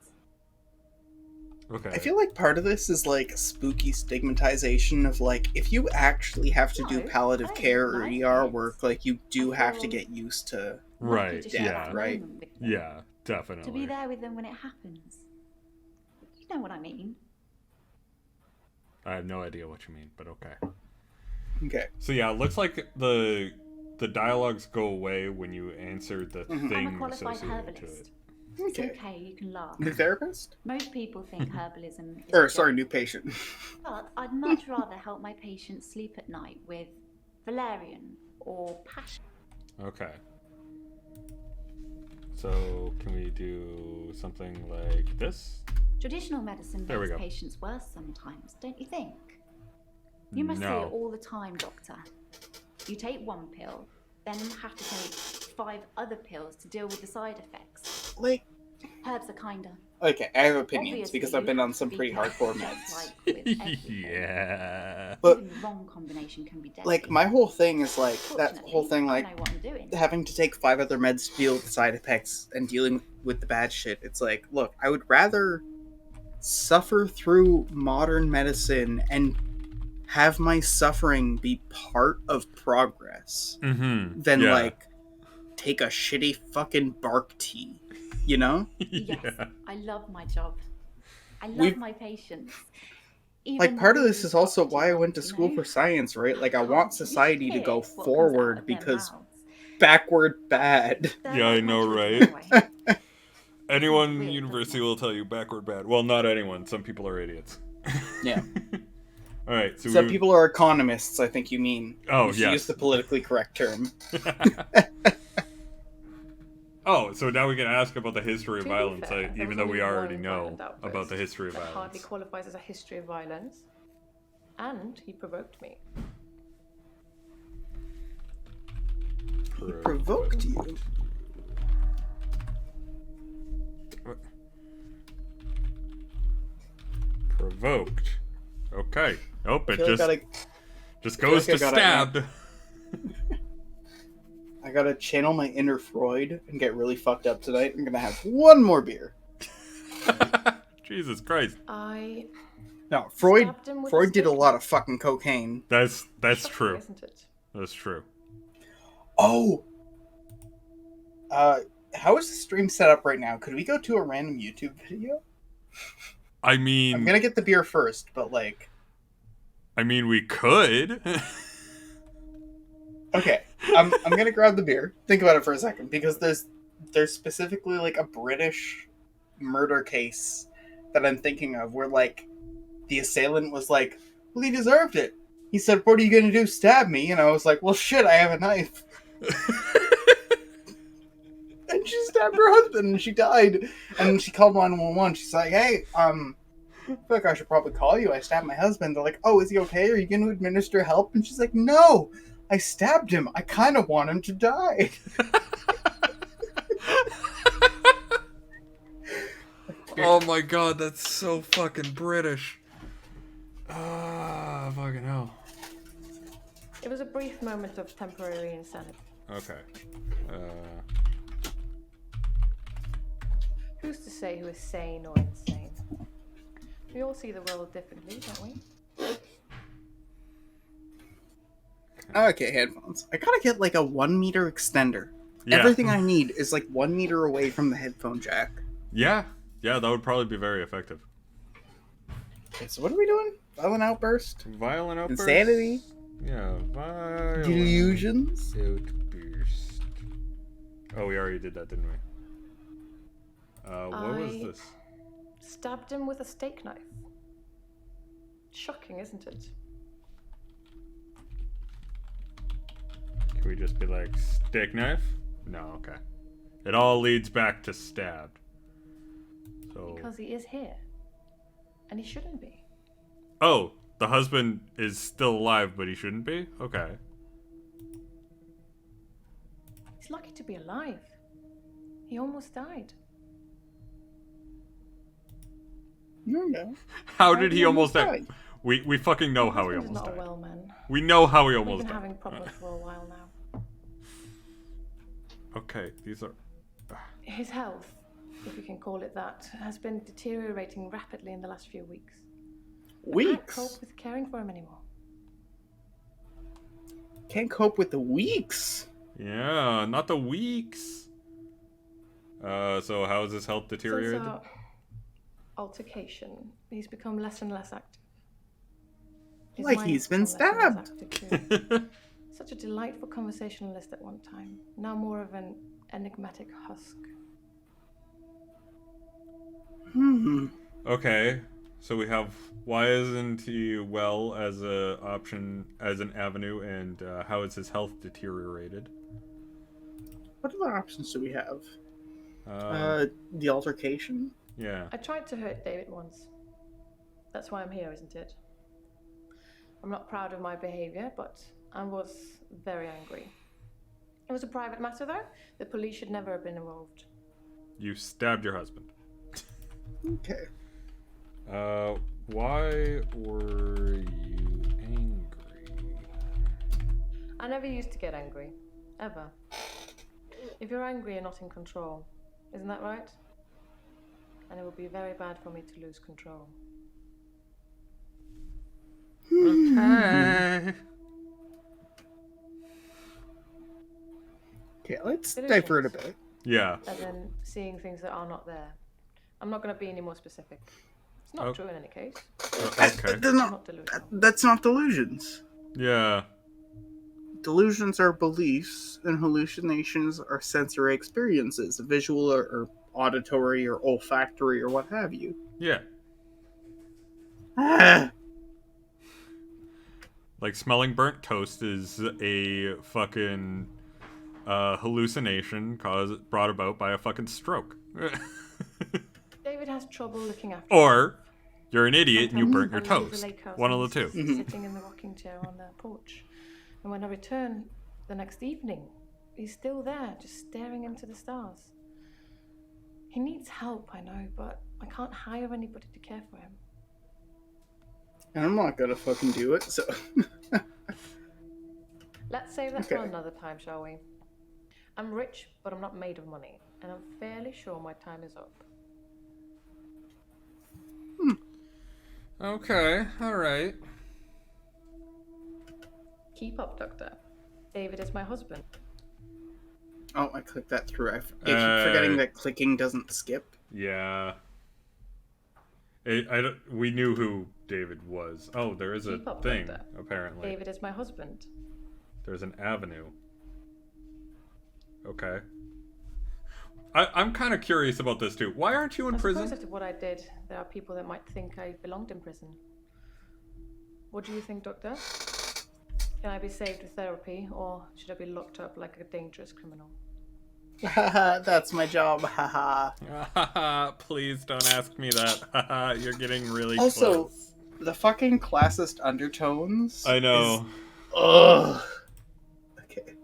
Okay. I feel like part of this is like spooky stigmatization of like, if you actually have to do No, palliative I don't care or like ER it. work, like you do I have to feel get used to Right, Lucky to share yeah. that right. moment with them. Yeah, To definitely. be there with them when it happens. You know what I mean? I have no idea what you mean, but okay. Okay. So yeah, it looks like the dialogues go away when you answer the Mhm. thing I'm a qualified associated to herbalist. it. It's Okay. okay, you can laugh. New therapist? Most people think herbalism is Or a sorry, joke, new patient. but I'd much rather help my patients sleep at night with valerian or passion. Okay. So can we do something like this? Traditional medicine There we makes go. patients worse sometimes, don't you think? You must say No. it all the time, doctor. You take one pill, then have to take 5 other pills to deal with the side effects. Like, Herbs are kinder. okay, I have opinions Obviously, because I've you been have on to some be pretty careful, hardcore just meds. like with everything. Yeah. But Even the wrong combination can be deadly. like my whole thing is like that Fortunately, whole thing I like know what I'm doing. having to take 5 other meds to deal with the side effects and dealing with the bad shit. It's like, look, I would rather suffer through modern medicine and have my suffering be part of progress Mm-hmm. than yeah. like take a shitty fucking bark tea, you know? Yes, yeah. I love my job. I love We've- my patients. Even Like part of this really is also doctor why I went to ones, you school know? for science, right? Like I Can't want you society to hear go what comes out forward of their because mouths? backward bad. They're Yeah, I like my know, children right? anyway. Anyone in Weird, university doesn't it? will tell you backward bad. Well, not anyone. Some people are idiots. Yeah. All right. So Some we... people are economists, I think you mean. Oh, You should yes. use the politically correct term. Oh, so now we can ask about the history of To be violence, fair, there even was though we only already one know violent outburst about the history of that hardly violence. qualifies as a history of violence. And he provoked me. He provoked you. Provoked. Okay. Oh, I it feel just like just feel goes like I to gotta stabbed. I gotta channel my inner Freud and get really fucked up tonight. I'm gonna have one more beer. Jesus Christ. I No, Freud stabbed him with Freud did a stick. lot of fucking cocaine. That's Shocking, true. isn't it? That's true. Oh! How is the stream set up right now? Could we go to a random YouTube video? I mean, I'm gonna get the beer first, but like... we could. Okay, I'm gonna grab the beer. Think about it for a second, because there's specifically like a British murder case that I'm thinking of where like the assailant was like, well, he deserved it. He said, what are you gonna do, stab me? And I was like, well shit, I have a knife. And and she stabbed her husband and she died. And she called 911. She's like, hey, I feel like I should probably call you. I stabbed my husband. They're like, oh, is he okay? Are you going to administer help? And she's like, no, I stabbed him. I kind of want him to die. Oh my god, that's so fucking British. Ah, fucking hell. It was a brief moment of temporary insanity. Okay. Who's to say who is sane or insane? We all see the world differently, don't we? Okay, headphones. I gotta get like a 1 meter extender. Yeah. Everything I need is like 1 meter away from the headphone jack. Yeah, that would probably be very effective. Okay, so what are we doing? Violent outburst? Violent outburst? Insanity? Yeah, violent Delusions? outburst. Oh, we already did that, didn't we? What was this? Stabbed him with a steak knife. Shocking, isn't it? Can we just be like, steak knife? No, okay. It all leads back to stabbed. So. Because he is here. And he shouldn't be. Oh, the husband is still alive, but he shouldn't be? Okay. He's lucky to be alive. He almost died. No. How did he almost die? We fucking know how he almost not died. a well man. We know how he We've almost been died. having problems for a while now. Okay, these are... His health, if you can call it that, has been deteriorating rapidly in the last few weeks. I can't cope with caring for him anymore. Can't cope with the weeks. Yeah, not the weeks. So how has his health deteriorated? Since our altercation, he's become less and less active. His Like mind's he's been become less and less stabbed. active too. Such a delightful conversationalist at one time. Now more of an enigmatic husk. Okay, so we have why isn't he well as a option, as an avenue, and how has his health deteriorated? What other options do we have? The altercation? Yeah. I tried to hurt David once. That's why I'm here, isn't it? I'm not proud of my behavior, but I was very angry. It was a private matter, though. The police should never have been involved. You stabbed your husband. Okay. Why were you angry? I never used to get angry. Ever. If you're angry, you're not in control. Isn't that right? And it would be very bad for me to lose control. Okay. Okay, let's divert a bit. Yeah. As in seeing things that are not there. I'm not going to be any more specific. It's not true in any case. Okay. That's not delusions. Yeah. Delusions are beliefs, and hallucinations are sensory experiences, visual or auditory or olfactory or what have you. Yeah. Ah. Like smelling burnt toast is a fucking hallucination brought about by a fucking stroke. David has trouble looking after Or you're an idiot and you Sometimes burnt your I leave the toast. lake house One of and the two. he's sitting in the rocking chair on the porch. And when I return the next evening, he's still there, just staring into the stars. He needs help, I know, but I can't hire anybody to care for him. And I'm not gonna fucking do it, so... Let's save that for another time, shall we? I'm rich, but I'm not made of money, and I'm fairly sure my time is up. Okay, alright. Keep up, Doctor. David is my husband. Oh, I clicked that through. I keep forgetting that clicking doesn't skip. Yeah. We knew who David was. Oh, there is a thing, apparently. David is my husband. There's an avenue. Okay. I'm kind of curious about this too. Why aren't you in prison? Because of what I did, there are people that might think I belonged in prison. What do you think, Doctor? Can I be saved with therapy, or should I be locked up like a dangerous criminal? Haha, that's my job. Haha. Please don't ask me that. You're getting really Also, close. the fucking classist undertones. I know. Ugh. Okay.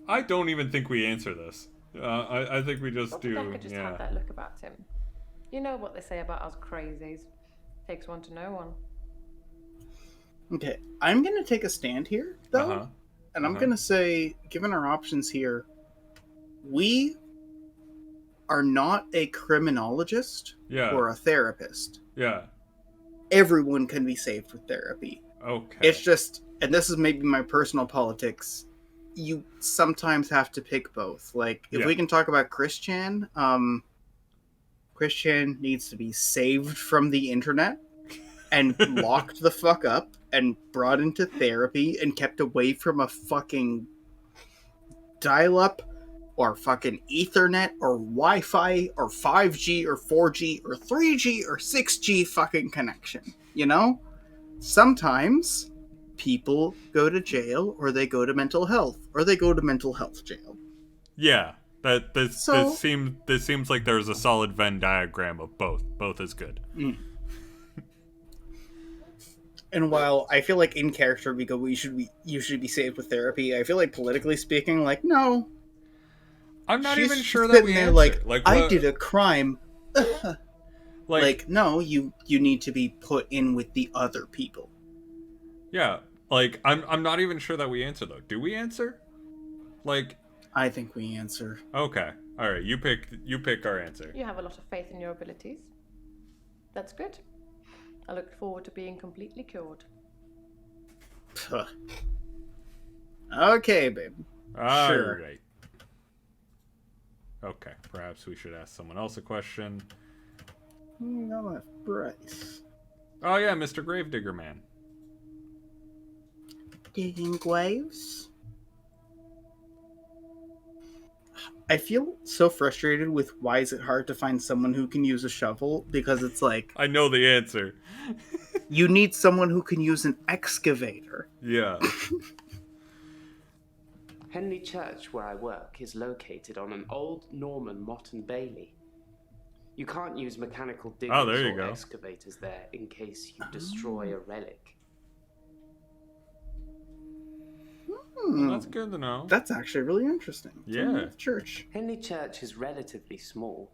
I don't even think we answer this. I think we just do. Dekker just Yeah. had that look about him. You know what they say about us crazies. Takes one to know one. Okay, I'm gonna take a stand here, though, and I'm gonna say, given our options here, we are not a criminologist or a therapist. Yeah. Everyone can be saved with therapy. Okay. It's just, and this is maybe my personal politics, you sometimes have to pick both. Like, if we can talk about Christian, Christian needs to be saved from the internet and locked the fuck up and brought into therapy and kept away from a fucking dial-up or fucking Ethernet or Wi-Fi or 5G or 4G or 3G or 6G fucking connection. You know? Sometimes people go to jail or they go to mental health or they go to mental health jail. Yeah. This seems like there's a solid Venn diagram of both. Both is good. And while I feel like in character we go, we should usually be saved with therapy, I feel like politically speaking, like, no. I'm not She's even sure that we there answer. like I did a crime. like, no, you need to be put in with the other people. Yeah. Like, I'm not even sure that we answer though. Do we answer? Like, I think we answer. Okay. All right. You pick our answer. You have a lot of faith in your abilities. That's good. I look forward to being completely cured. Okay, babe. Sure. Right. Okay. Perhaps we should ask someone else a question. No, Bryce. Oh yeah, Mr. Gravedigger Man. Digging graves? I feel so frustrated with why is it hard to find someone who can use a shovel, because it's like... I know the answer. You need someone who can use an excavator. Yeah. Henley Church, where I work, is located on an old Norman motte and bailey. You can't use mechanical diggers or excavators there in case you destroy a relic. Well, that's good to know. That's actually really interesting. Yeah. Church. Henley Church is relatively small.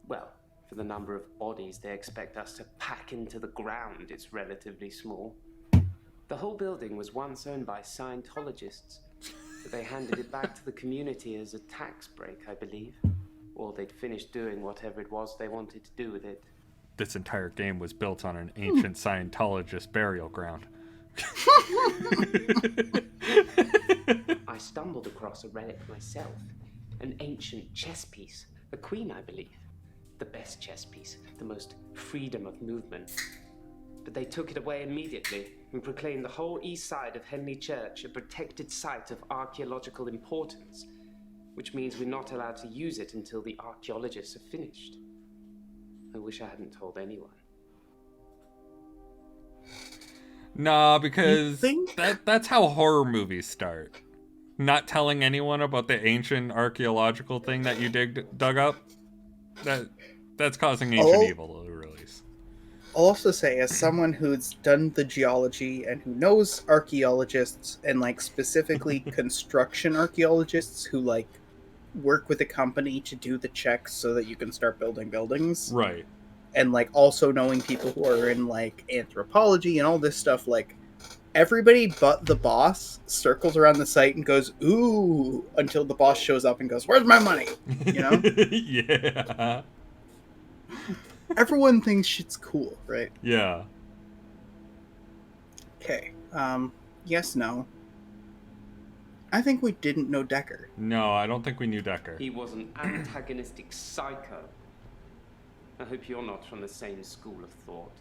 Well, for the number of bodies they expect us to pack into the ground, it's relatively small. The whole building was once owned by Scientologists, but they handed it back to the community as a tax break, I believe. Or they'd finished doing whatever it was they wanted to do with it. This entire game was built on an ancient Scientologist burial ground. I stumbled across a relic myself. An ancient chess piece. The Queen, I believe. The best chess piece. The most freedom of movement. But they took it away immediately and proclaimed the whole east side of Henley Church a protected site of archaeological importance, which means we're not allowed to use it until the archaeologists are finished. I wish I hadn't told anyone. Nah, because that's how horror movies start. Not telling anyone about the ancient archaeological thing that you dug up. That's causing ancient evil to release. I'll also say, as someone who's done the geology and who knows archaeologists and like specifically construction archaeologists who like work with a company to do the checks so that you can start building buildings. Right. And like also knowing people who are in like anthropology and all this stuff, like everybody but the boss circles around the site and goes, ooh, until the boss shows up and goes, where's my money? You know? Yeah. Everyone thinks shit's cool, right? Yeah. Okay. Yes, no. I think we didn't know Dekker. No, I don't think we knew Dekker. He was an antagonistic psycho. I hope you're not from the same school of thought.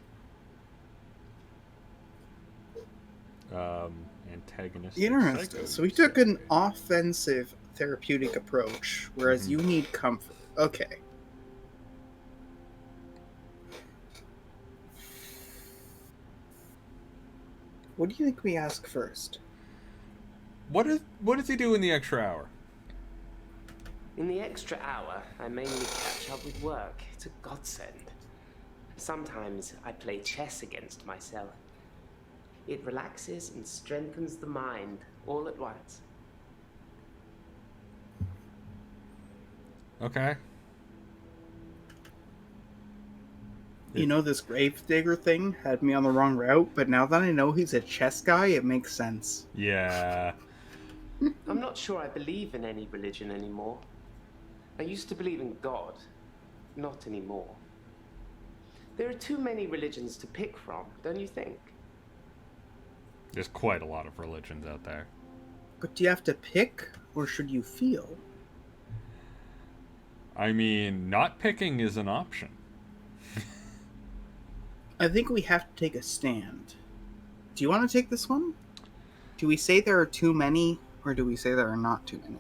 Antagonistic. Interesting. So we took an offensive therapeutic approach, whereas you need comfort. Okay. What do you think we ask first? What does he do in the extra hour? In the extra hour, I mainly catch up with work. It's a godsend. Sometimes I play chess against myself. It relaxes and strengthens the mind all at once. Okay. You know, this Gravedigger thing had me on the wrong route, but now that I know he's a chess guy, it makes sense. Yeah. I'm not sure I believe in any religion anymore. I used to believe in God. Not anymore. There are too many religions to pick from, don't you think? There's quite a lot of religions out there. But do you have to pick, or should you feel? I mean, not picking is an option. I think we have to take a stand. Do you want to take this one? Do we say there are too many, or do we say there are not too many?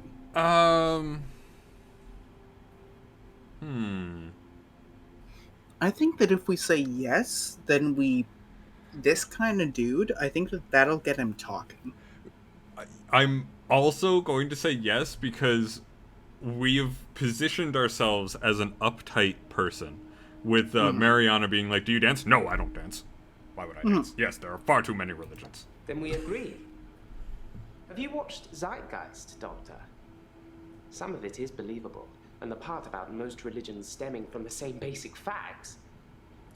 I think that if we say yes, then this kind of dude, I think that that'll get him talking. I'm also going to say yes because we have positioned ourselves as an uptight person. With Mariana being like, do you dance? No, I don't dance. Why would I dance? Yes, there are far too many religions. Then we agree. Have you watched Zeitgeist, Doctor? Some of it is believable, and the part about most religions stemming from the same basic facts.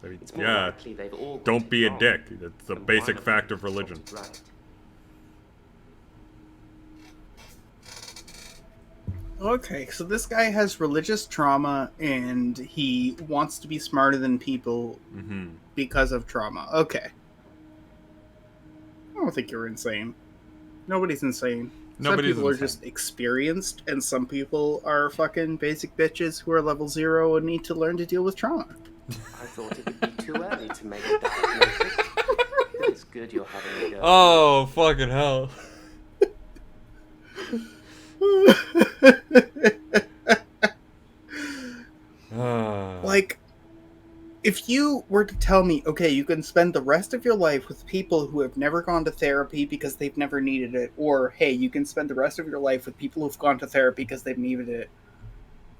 It's more likely they've all got don't it be a wrong, dick. It's the and basic one of fact them of religion. got it right. Okay, so this guy has religious trauma, and he wants to be smarter than people because of trauma. Okay. I don't think you're insane. Nobody's insane. Some people are just experienced, and some people are fucking basic bitches who are level 0 and need to learn to deal with trauma. I thought it would be too early to make a diagnosis. But it's good you're having a go. Oh, fucking hell. Like, if you were to tell me, okay, you can spend the rest of your life with people who have never gone to therapy because they've never needed it, or, hey, you can spend the rest of your life with people who've gone to therapy because they've needed it.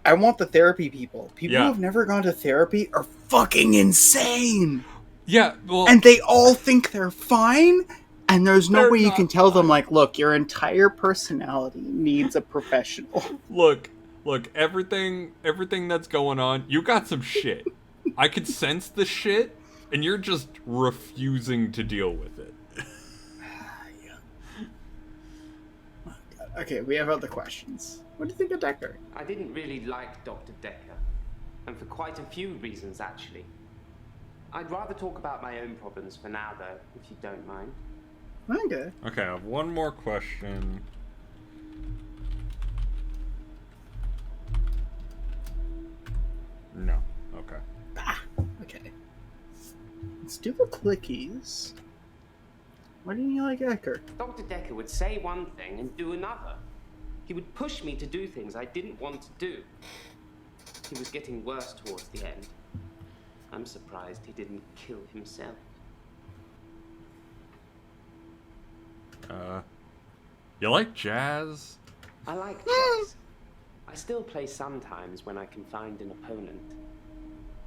I want the therapy people. People who have never gone to therapy are fucking insane! Yeah, well... And they all think they're fine, and there's no way you can tell them, like, look, your entire personality needs a professional. Look, everything that's going on, you got some shit. I could sense the shit, and you're just refusing to deal with it. Okay, we have other questions. What do you think of Dekker? I didn't really like Dr. Dekker, and for quite a few reasons, actually. I'd rather talk about my own problems for now, though, if you don't mind. Okay. Okay, I have one more question. No. Okay. Okay. Let's do the clickies. Why didn't you like Dekker? Dr. Dekker would say one thing and do another. He would push me to do things I didn't want to do. He was getting worse towards the end. I'm surprised he didn't kill himself. You like jazz? I like chess. I still play sometimes when I can find an opponent.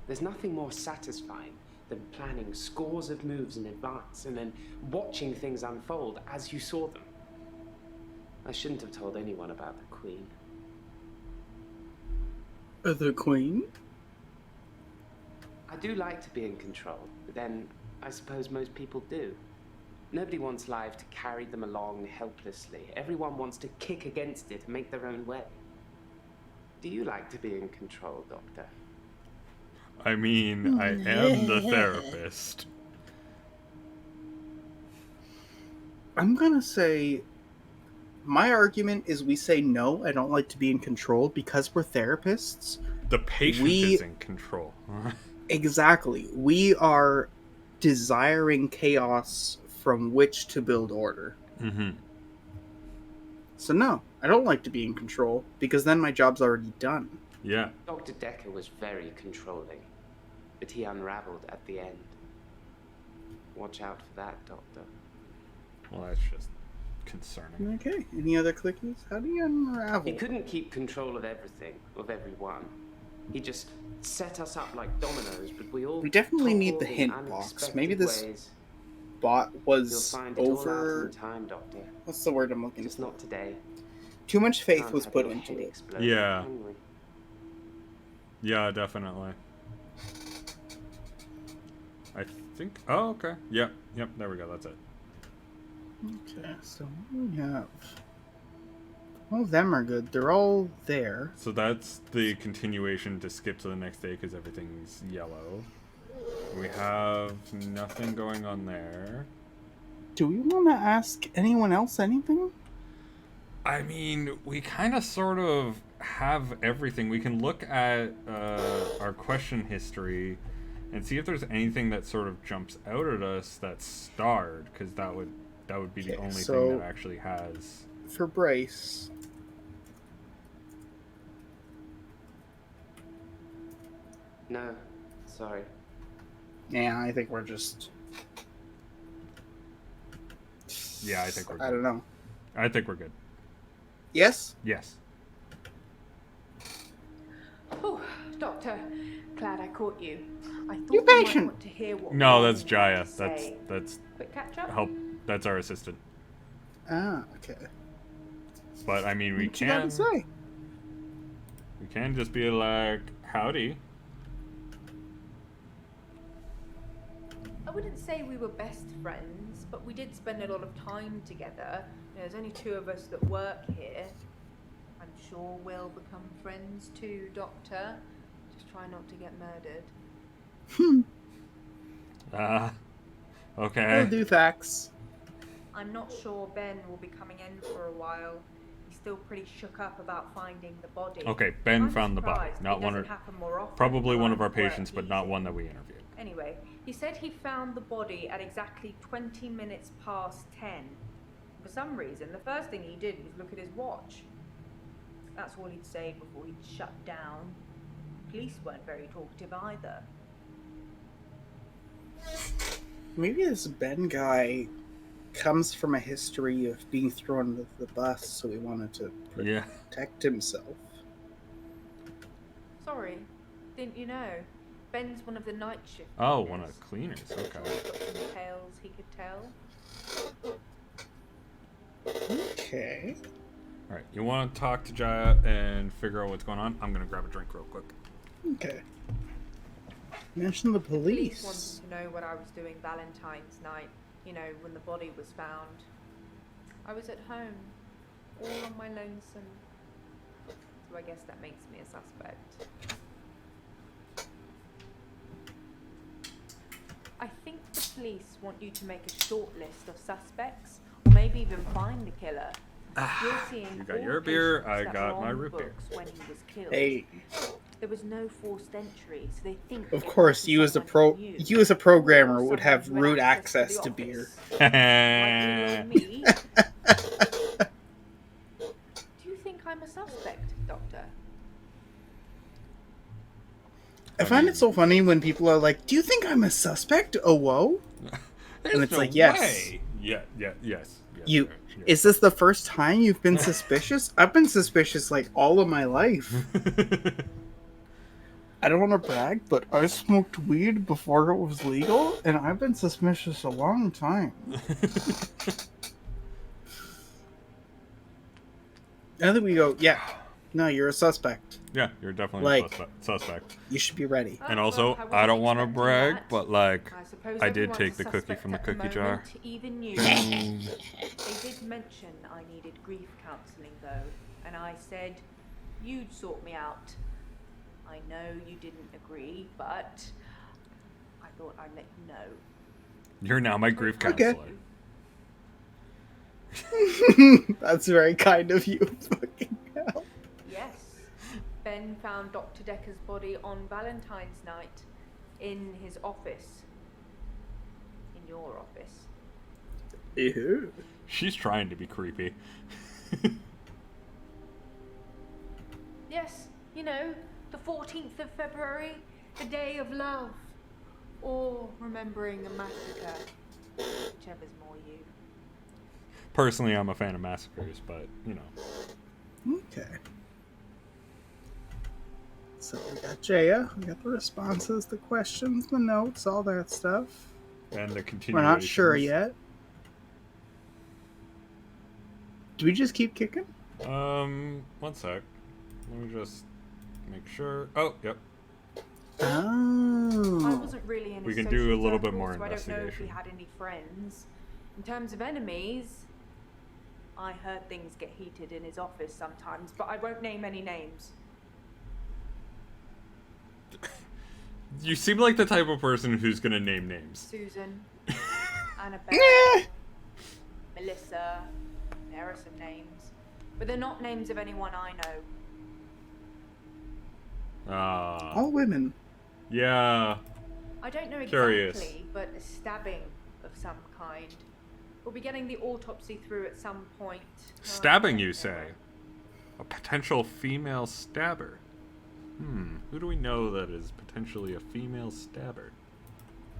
There's nothing more satisfying than planning scores of moves in advance and then watching things unfold as you saw them. I shouldn't have told anyone about the Queen. The Queen? I do like to be in control, but then I suppose most people do. Nobody wants life to carry them along helplessly. Everyone wants to kick against it and make their own way. Do you like to be in control, Doctor? I mean, I am the therapist. I'm gonna say... My argument is we say no, I don't like to be in control because we're therapists. The patient is in control. Exactly. We are desiring chaos from which to build order. So no, I don't like to be in control because then my job's already done. Yeah. Dr. Dekker was very controlling, but he unraveled at the end. Watch out for that, Doctor. Well, that's just concerning. Okay, any other clickies? How do you unravel? He couldn't keep control of everything, of everyone. He just set us up like dominoes, but we definitely need the toppled in hint box. unexpected Maybe this ways. bot You'll was find it all out over. in time, Doctor. What's the word I'm looking Just for? not today. Too much faith Can't was have put your into head it. explode, Yeah. can we? Yeah, definitely. I think. Oh, okay. Yep. There we go. That's it. Okay, so we have. All of them are good. They're all there. So that's the continuation to skip to the next day because everything's yellow. We have nothing going on there. Do we want to ask anyone else anything? I mean, we kind of sort of have everything. We can look at our question history and see if there's anything that sort of jumps out at us that's starred, because that would be the only thing that actually has. For Bryce. No, sorry. Yeah, I think we're just. Yeah, I think we're good. I don't know. I think we're good. Yes? Yes. Oh, Doctor, glad I caught you. I thought You you might patient. want to hear what No, we that's had Jaya. to say. That's Quick catch up. help. That's our assistant. Ah, okay. But I mean, we What you got can. to say? We can just be like, howdy. I wouldn't say we were best friends, but we did spend a lot of time together. You know, there's only two of us that work here. I'm sure we'll become friends too, Doctor. Just try not to get murdered. Okay. We'll do facts. I'm not sure Ben will be coming in for a while. He's still pretty shook up about finding the body. Okay, Ben I'm found the body. surprised. Not It one doesn't or happen more often. probably one of our Work patients, but not easy. one that we interviewed. Anyway, he said he found the body at exactly 20 minutes past 10. For some reason, the first thing he did was look at his watch. That's all he'd say before he'd shut down. Police weren't very talkative either. Maybe this Ben guy comes from a history of being thrown under the bus, so he wanted to protect himself. Sorry, didn't you know? Ben's one of the night shift. Oh, one of the cleaners. Okay. Got some tales he could tell. Okay. All right. You want to talk to Jaya and figure out what's going on? I'm gonna grab a drink real quick. Okay. Mention the Police police. wanted to know what I was doing Valentine's night, you know, when the body was found. I was at home, all on my lonesome. So I guess that makes me a suspect. I think the police want you to make a short list of suspects, or maybe even find the killer. You're seeing You got all your beer, patients I that got were my on root beer. books when he was killed. Hey, There was no forced entry, so they think. of that course, it you was as a someone he knew. you as a programmer Or would someone have who had root access access to to the beer. office. Like you and me. Do you think I'm a suspect, Doctor? I find it so funny when people are like, "Do you think I'm a suspect?" Oh, whoa. And it's no like, yes. way. Yes. You yes. is this the first time you've been suspicious? I've been suspicious like all of my life. I don't want to brag, but I smoked weed before it was legal, and I've been suspicious a long time. And then we go, yeah, no, you're a suspect. Yeah, you're definitely Like, a suspect. You should be ready. And also, I don't want to brag, but like, I did everyone's take a the cookie suspect from the at cookie jar. moment, even you. They did mention I needed grief counselling though, and I said you'd sort me out. I know you didn't agree, but I thought I'd let you know. You're now my grief Okay. counselor. That's very kind of you. Fucking hell. Yes, Ben found Dr. Dekker's body on Valentine's night in his office. In your office. Ew. She's trying to be creepy. Yes, you know, the 14th of February, the day of love. Or remembering a massacre. Whichever's more you. Personally, I'm a fan of massacres, but, you know. Okay. So we got Jaya, we got the responses, the questions, the notes, all that stuff. And the We're continuations. not sure yet. Do we just keep kicking? 1 sec. Let me just make sure. Oh, yep. Oh. I wasn't really in We his can do a social little bit circle, more so I don't know if he investigation. had any friends. In terms of enemies, I heard things get heated in his office sometimes, but I won't name any names. You seem like the type of person who's gonna name names. Susan, Annabelle, Melissa, there are some names, but they're not names of anyone I know. All women. Yeah. I don't know Curious. exactly, but a stabbing of some kind. We'll be getting the autopsy through at some point. Stabbing, you say? A potential female stabber. Who do we know that is potentially a female stabber?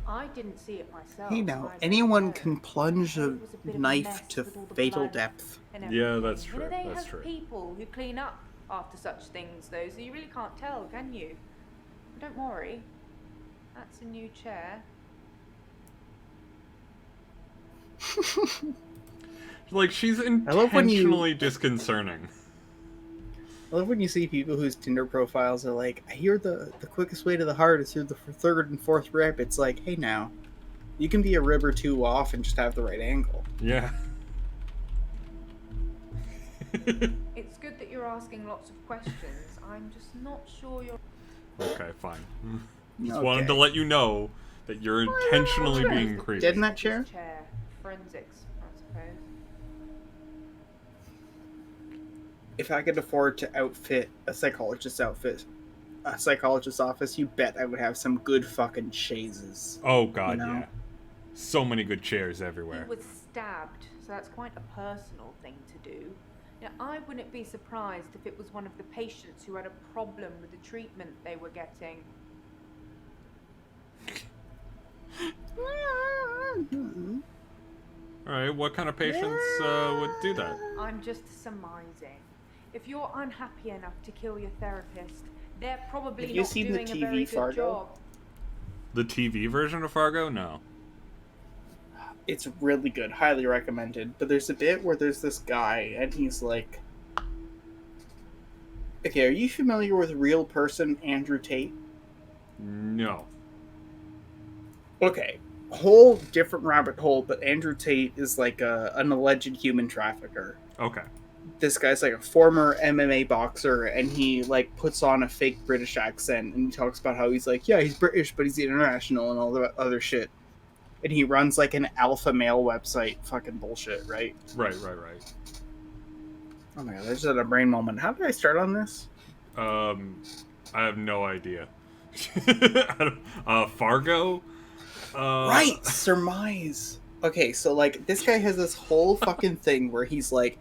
I didn't see it myself. Hey now, I anyone don't can know. plunge a It was bit of a knife mess to with all the fatal blood depth. and Yeah, everything. that's You true. know, they That's have true. people who clean up after such things, though, so you really can't tell, can you? But don't worry. That's a new chair. Like, she's love when you- intentionally disconcerting. I love when you see people whose Tinder profiles are like, I hear the quickest way to the heart is through the third and fourth rib. It's like, hey now, you can be a rib or two off and just have the right angle. Yeah. It's good that you're asking lots of questions. I'm just not sure you're... Okay, fine. Just Okay. wanted to let you know that you're intentionally being creepy. Dead in that chair? chair. Forensics, I suppose. If I could afford to outfit a psychologist's office, you bet I would have some good fucking chaises. Oh god, You know? yeah. So many good chairs He everywhere. was stabbed, so that's quite a personal thing to do. Now, I wouldn't be surprised if it was one of the patients who had a problem with the treatment they were getting. Alright, what kind of patients would do that? I'm just surmising. If you're unhappy enough to kill your therapist, they're probably Have you not seen the doing a TV very good Fargo? job. The TV version of Fargo? No. It's really good, highly recommended. But there's a bit where there's this guy, and he's like, okay, are you familiar with real person Andrew Tate? No. Okay, whole different rabbit hole, but Andrew Tate is like an alleged human trafficker. Okay. This guy's like a former MMA boxer, and he like puts on a fake British accent, and he talks about how he's like, yeah, he's British, but he's international and all the other shit. And he runs like an alpha male website. Fucking bullshit, right? Right. Oh my god, I just had a brain moment. How did I start on this? I have no idea. Fargo? Right, surmise. Okay, so like this guy has this whole fucking thing where he's like,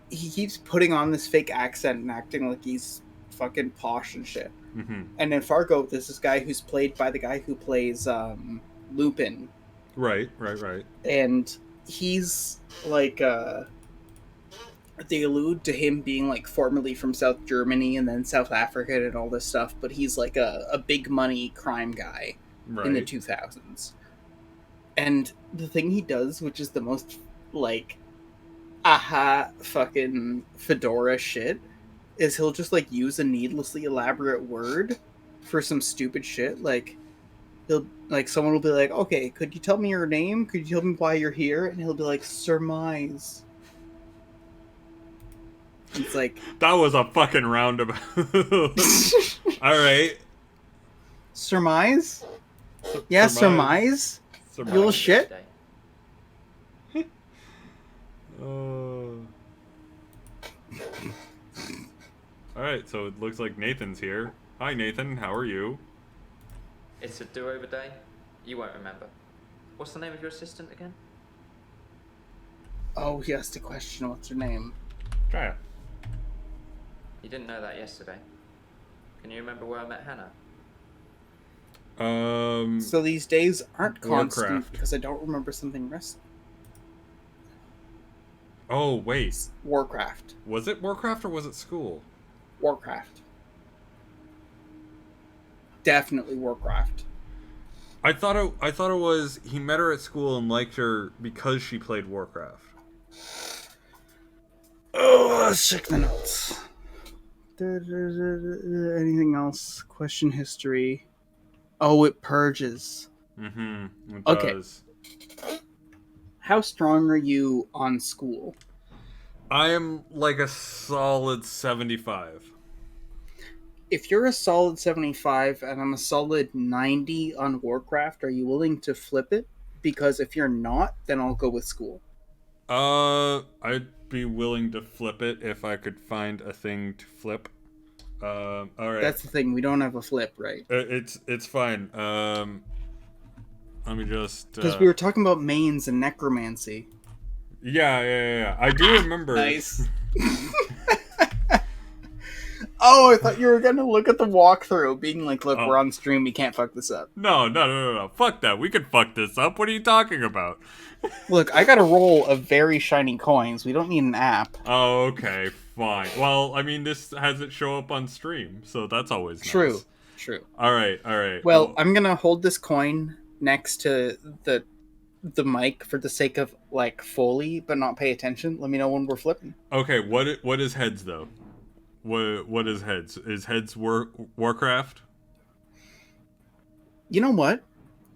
he keeps putting on this fake accent and acting like he's fucking posh and shit. Mm-hmm. And in Fargo, there's this guy who's played by the guy who plays Lupin. Right. And he's like, they allude to him being like formerly from South Germany and then South Africa and all this stuff, but he's like a big money crime guy in the 2000s. And the thing he does, which is the most like fucking fedora shit, is he'll just like use a needlessly elaborate word for some stupid shit. Like he'll like someone will be like, okay, could you tell me your name? Could you tell me why you're here? And he'll be like, surmise. It's like, that was a fucking roundabout. Alright. Surmise? Yeah, surmise? You'll shit? Alright, so it looks like Nathan's here. Hi Nathan, how are you? It's a do-over day. You won't remember. What's the name of your assistant again? Oh, he asked a question. What's her name? Try it. You didn't know that yesterday. Can you remember where I met Hannah? So these days aren't constant Warcraft. because I don't remember something wrestling. Oh, wait. Warcraft. Was it Warcraft or was it school? Warcraft. Definitely Warcraft. I thought it was he met her at school and liked her because she played Warcraft. Oh, let's check the notes. Anything else? Question history. Oh, it purges. Mm-hmm. It Okay. does. How strong are you on school? I am like a solid 75. If you're a solid 75 and I'm a solid 90 on Warcraft, are you willing to flip it? Because if you're not, then I'll go with school. I'd be willing to flip it if I could find a thing to flip. All right. That's the thing. We don't have a flip, right? It's fine. Let me just. Because we were talking about mains and necromancy. Yeah. I do remember. Nice. Oh, I thought you were going to look at the walkthrough, being like, look, we're on stream, we can't fuck this up. No. Fuck that. We can fuck this up. What are you talking about? Look, I got a roll of very shiny coins. We don't need an app. Oh, okay. Fine. Well, I mean, this has it show up on stream, so that's always nice. True. All right. Well, I'm going to hold this coin next to the mic for the sake of, like, Foley, but not pay attention. Let me know when we're flipping. Okay, what is heads, though? What is heads? Is heads Warcraft? You know what?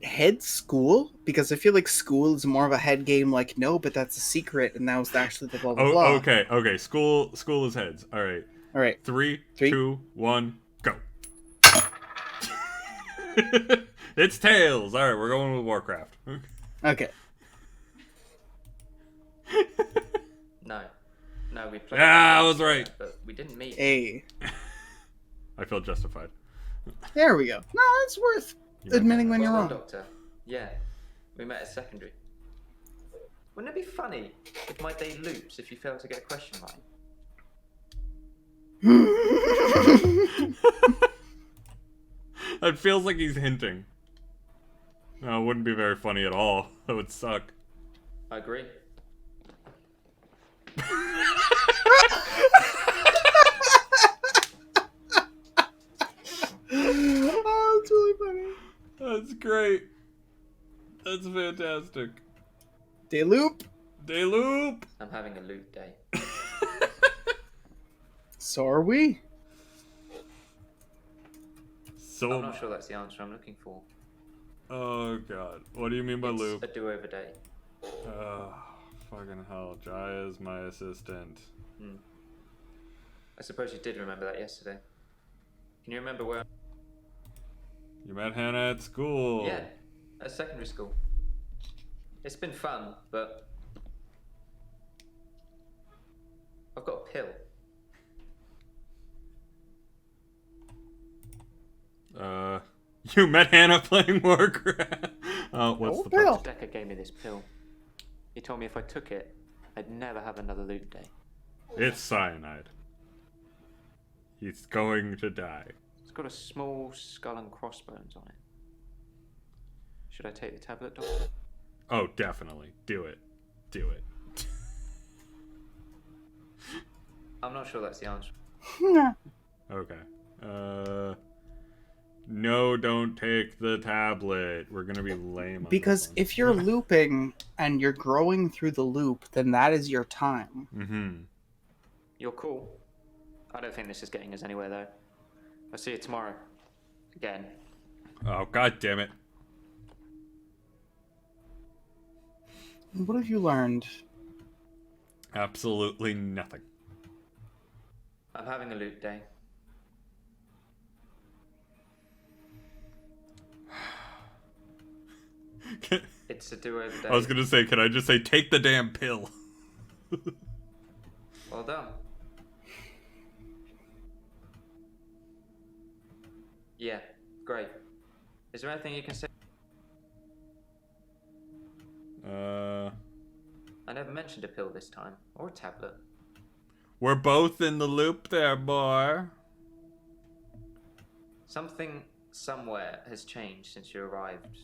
Head school? Because I feel like school is more of a head game, like, no, but that's a secret, and that was actually the blah, blah, blah. Okay. School is heads. All right. 3, 2, 1, go. It's tails. All right, we're going with Warcraft. Okay. No, we played. Yeah, I was right. But we didn't meet. Hey. I feel justified. There we go. No, it's worth admitting when you're wrong. Doctor. Yeah, we met at secondary. Wouldn't it be funny if my day loops if you fail to get a question right? It feels like he's hinting. No, it wouldn't be very funny at all. That would suck. I agree. Oh, it's really funny. That's great. That's fantastic. Day loop. I'm having a loot day. So are we. So I'm not sure that's the answer I'm looking for. Oh god. What do you mean by It's loop? a do-over day. Fucking hell. Jaya is my assistant. I suppose you did remember that yesterday. Can you remember where? You met Hannah at school. Yeah, at secondary school. It's been fun, but I've got a pill. You met Hannah playing Warcraft. What's the pill? Dekker gave me this pill. He told me if I took it, I'd never have another loot day. It's cyanide. He's going to die. It's got a small skull and crossbones on it. Should I take the tablet, Doctor? Oh, definitely. Do it. I'm not sure that's the answer. Okay. No, don't take the tablet. We're gonna be lame. Because if you're looping and you're growing through the loop, then that is your time. Mm-hmm. You're cool. I don't think this is getting us anywhere, though. I'll see you tomorrow. Again. Oh, god damn it. What have you learned? Absolutely nothing. I'm having a loot day. It's a do-over day. I was gonna say, can I just say, take the damn pill? Well done. Yeah, great. Is there anything you can say? I never mentioned a pill this time, or a tablet. We're both in the loop there, boy. Something somewhere has changed since you arrived.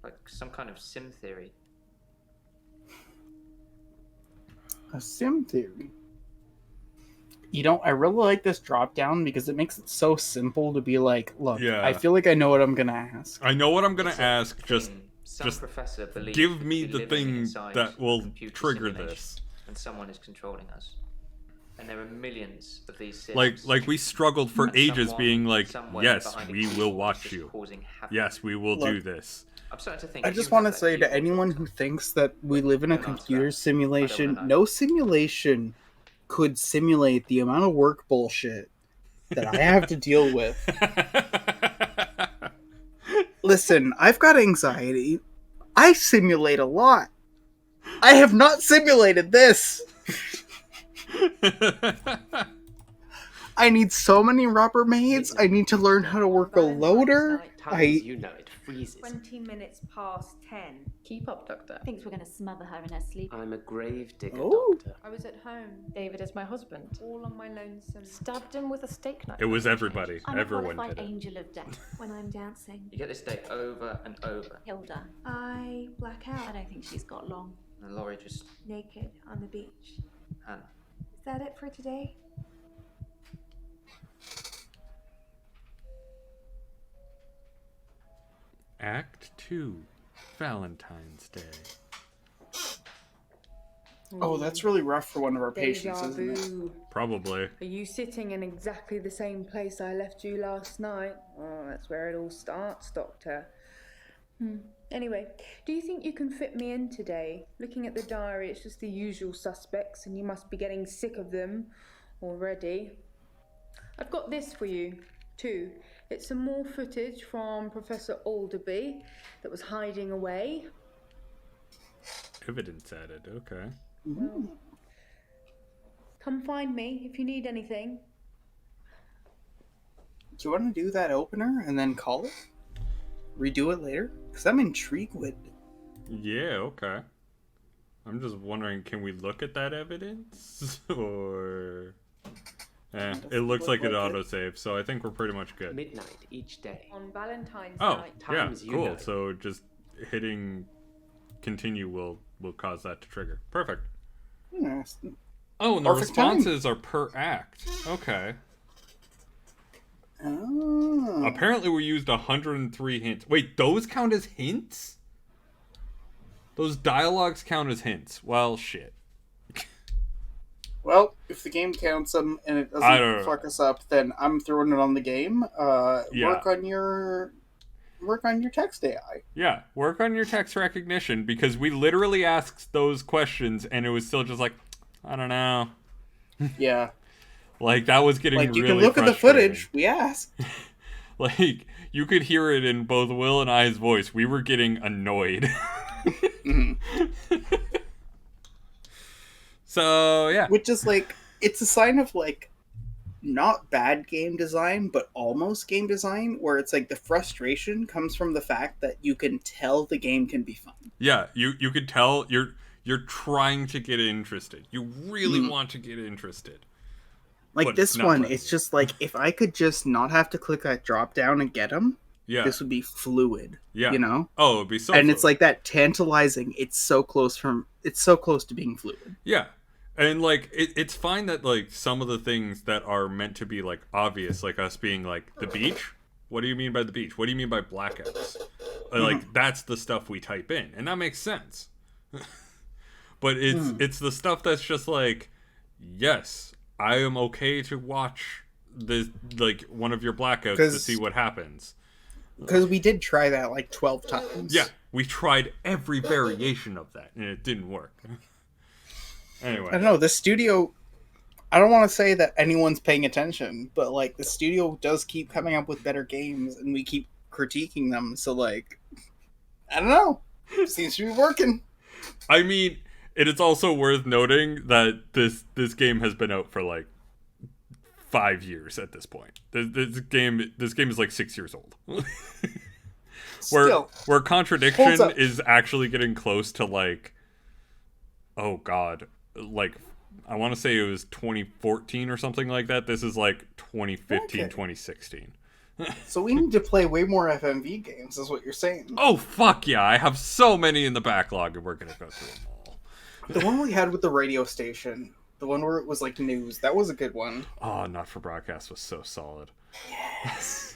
Like some kind of sim theory. A sim theory. You know, I really like this drop down because it makes it so simple to be like, look, Yeah. I feel like I know what I'm gonna ask. I know what I'm gonna It's a ask. thing Just some professor believes give we could me be the living thing inside that a will computer trigger simulation, this. and someone is controlling us. And there are millions of these sims. Like we struggled for And ages someone being like, somewhere yes, behind a we keyboard will is watch just you. causing havoc. Yes, we will do this. I'm starting to think I if just you have want to that say to keyboard anyone doctor, who thinks that we live in a Don't answer computer that. simulation, know. no simulation could simulate the amount of work bullshit that I have to deal with. Listen, I've got anxiety. I simulate a lot. I have not simulated this. I need so many Rubbermaids. I need to learn how to work a loader. Time as you know it freezes. 20 minutes past 10. Keep up, Doctor. Thinks we're going to smother her in her sleep. I'm a grave digger, Oh. Doctor. I was at home, David is my husband. all on my lonesome. Stabbed him with a steak knife. It was everybody. I'm a Everyone qualified did it. angel of death. When I'm dancing, You get this day over and over. Hilda. I black I out, don't think she's got long. And Laurie just, naked on the beach. Hannah. Is that it for today? Act 2. Valentine's Day. Oh, that's really rough for one of our Deja patients, isn't it? vu. Probably. Are you sitting in exactly the same place I left you last night? Oh, that's where it all starts, Doctor. Anyway, do you think you can fit me in today? Looking at the diary, it's just the usual suspects, and you must be getting sick of them already. I've got this for you, too. It's some more footage from Professor Alderby that was hiding away. Evidence added. Okay. Well, come find me if you need anything. Do you want to do that opener and then call it? Redo it later? Because I'm intrigued with it. Yeah, okay. I'm just wondering, can we look at that evidence? Or... it looks like it autosaves, so I think we're pretty much good. Midnight each day. On Valentine's Oh, night. yeah, Times you cool. know. So just hitting continue will cause that to trigger. Perfect. Interesting. Oh, and the Perfect time. responses are per act. Okay. Oh. Apparently we used 103 hints. Wait, those count as hints? Those dialogues count as hints. Well, shit. Well, if the game counts them and it I don't doesn't know. fuck us up, then I'm throwing it on the game. Yeah. Work on your text AI. Yeah, work on your text recognition, because we literally asked those questions and it was still just like, I don't know. Yeah. Like, that was getting Like, you really can look at the frustrating. footage. We asked. Like, you could hear it in both Will and I's voice. We were getting annoyed. So, yeah. Which is like, it's a sign of like, not bad game design, but almost game design, where it's like the frustration comes from the fact that you can tell the game can be fun. Yeah, you could tell you're trying to get interested. You really want to get interested. Like But this it's not one, fun. it's just like, if I could just not have to click that drop down and get them, Yeah. this would be fluid. Yeah. You know? Oh, it'd be so And it's fluid. like that tantalizing. It's so close to being fluid. Yeah. And like it's fine that like some of the things that are meant to be like obvious, like us being like the beach. What do you mean by the beach? What do you mean by blackouts? Like that's the stuff we type in, and that makes sense. But it's the stuff that's just like, yes, I am okay to watch this, like one of your blackouts to see what happens. Because we did try that like 12 times. Yeah, we tried every variation of that, and it didn't work. Anyway. I don't know, the studio, I don't want to say that anyone's paying attention, but like the studio does keep coming up with better games and we keep critiquing them, so like, I don't know, seems to be working. I mean, it is also worth noting that this game has been out for like 5 years at this point. This game is like 6 years old. Still, where holds Contradiction up. is actually getting close to like, oh god, like I want to say it was 2014 or something like that. This is like 2015, Okay. 2016. So we need to play way more FMV games, is what you're saying. Oh fuck yeah, I have so many in the backlog and we're gonna go through them all. The one we had with the radio station, the one where it was like news, that was a good one. Oh, Not for Broadcast was so solid. Yes.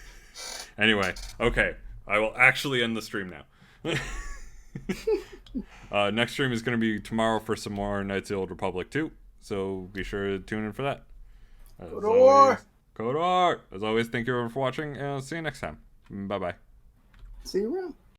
Anyway, okay, I will actually end the stream now. Next stream is going to be tomorrow for some more Knights of the Old Republic 2, so be sure to tune in for that. Kodor! As always, thank you everyone for watching, and I'll see you next time. Bye-bye. See you around.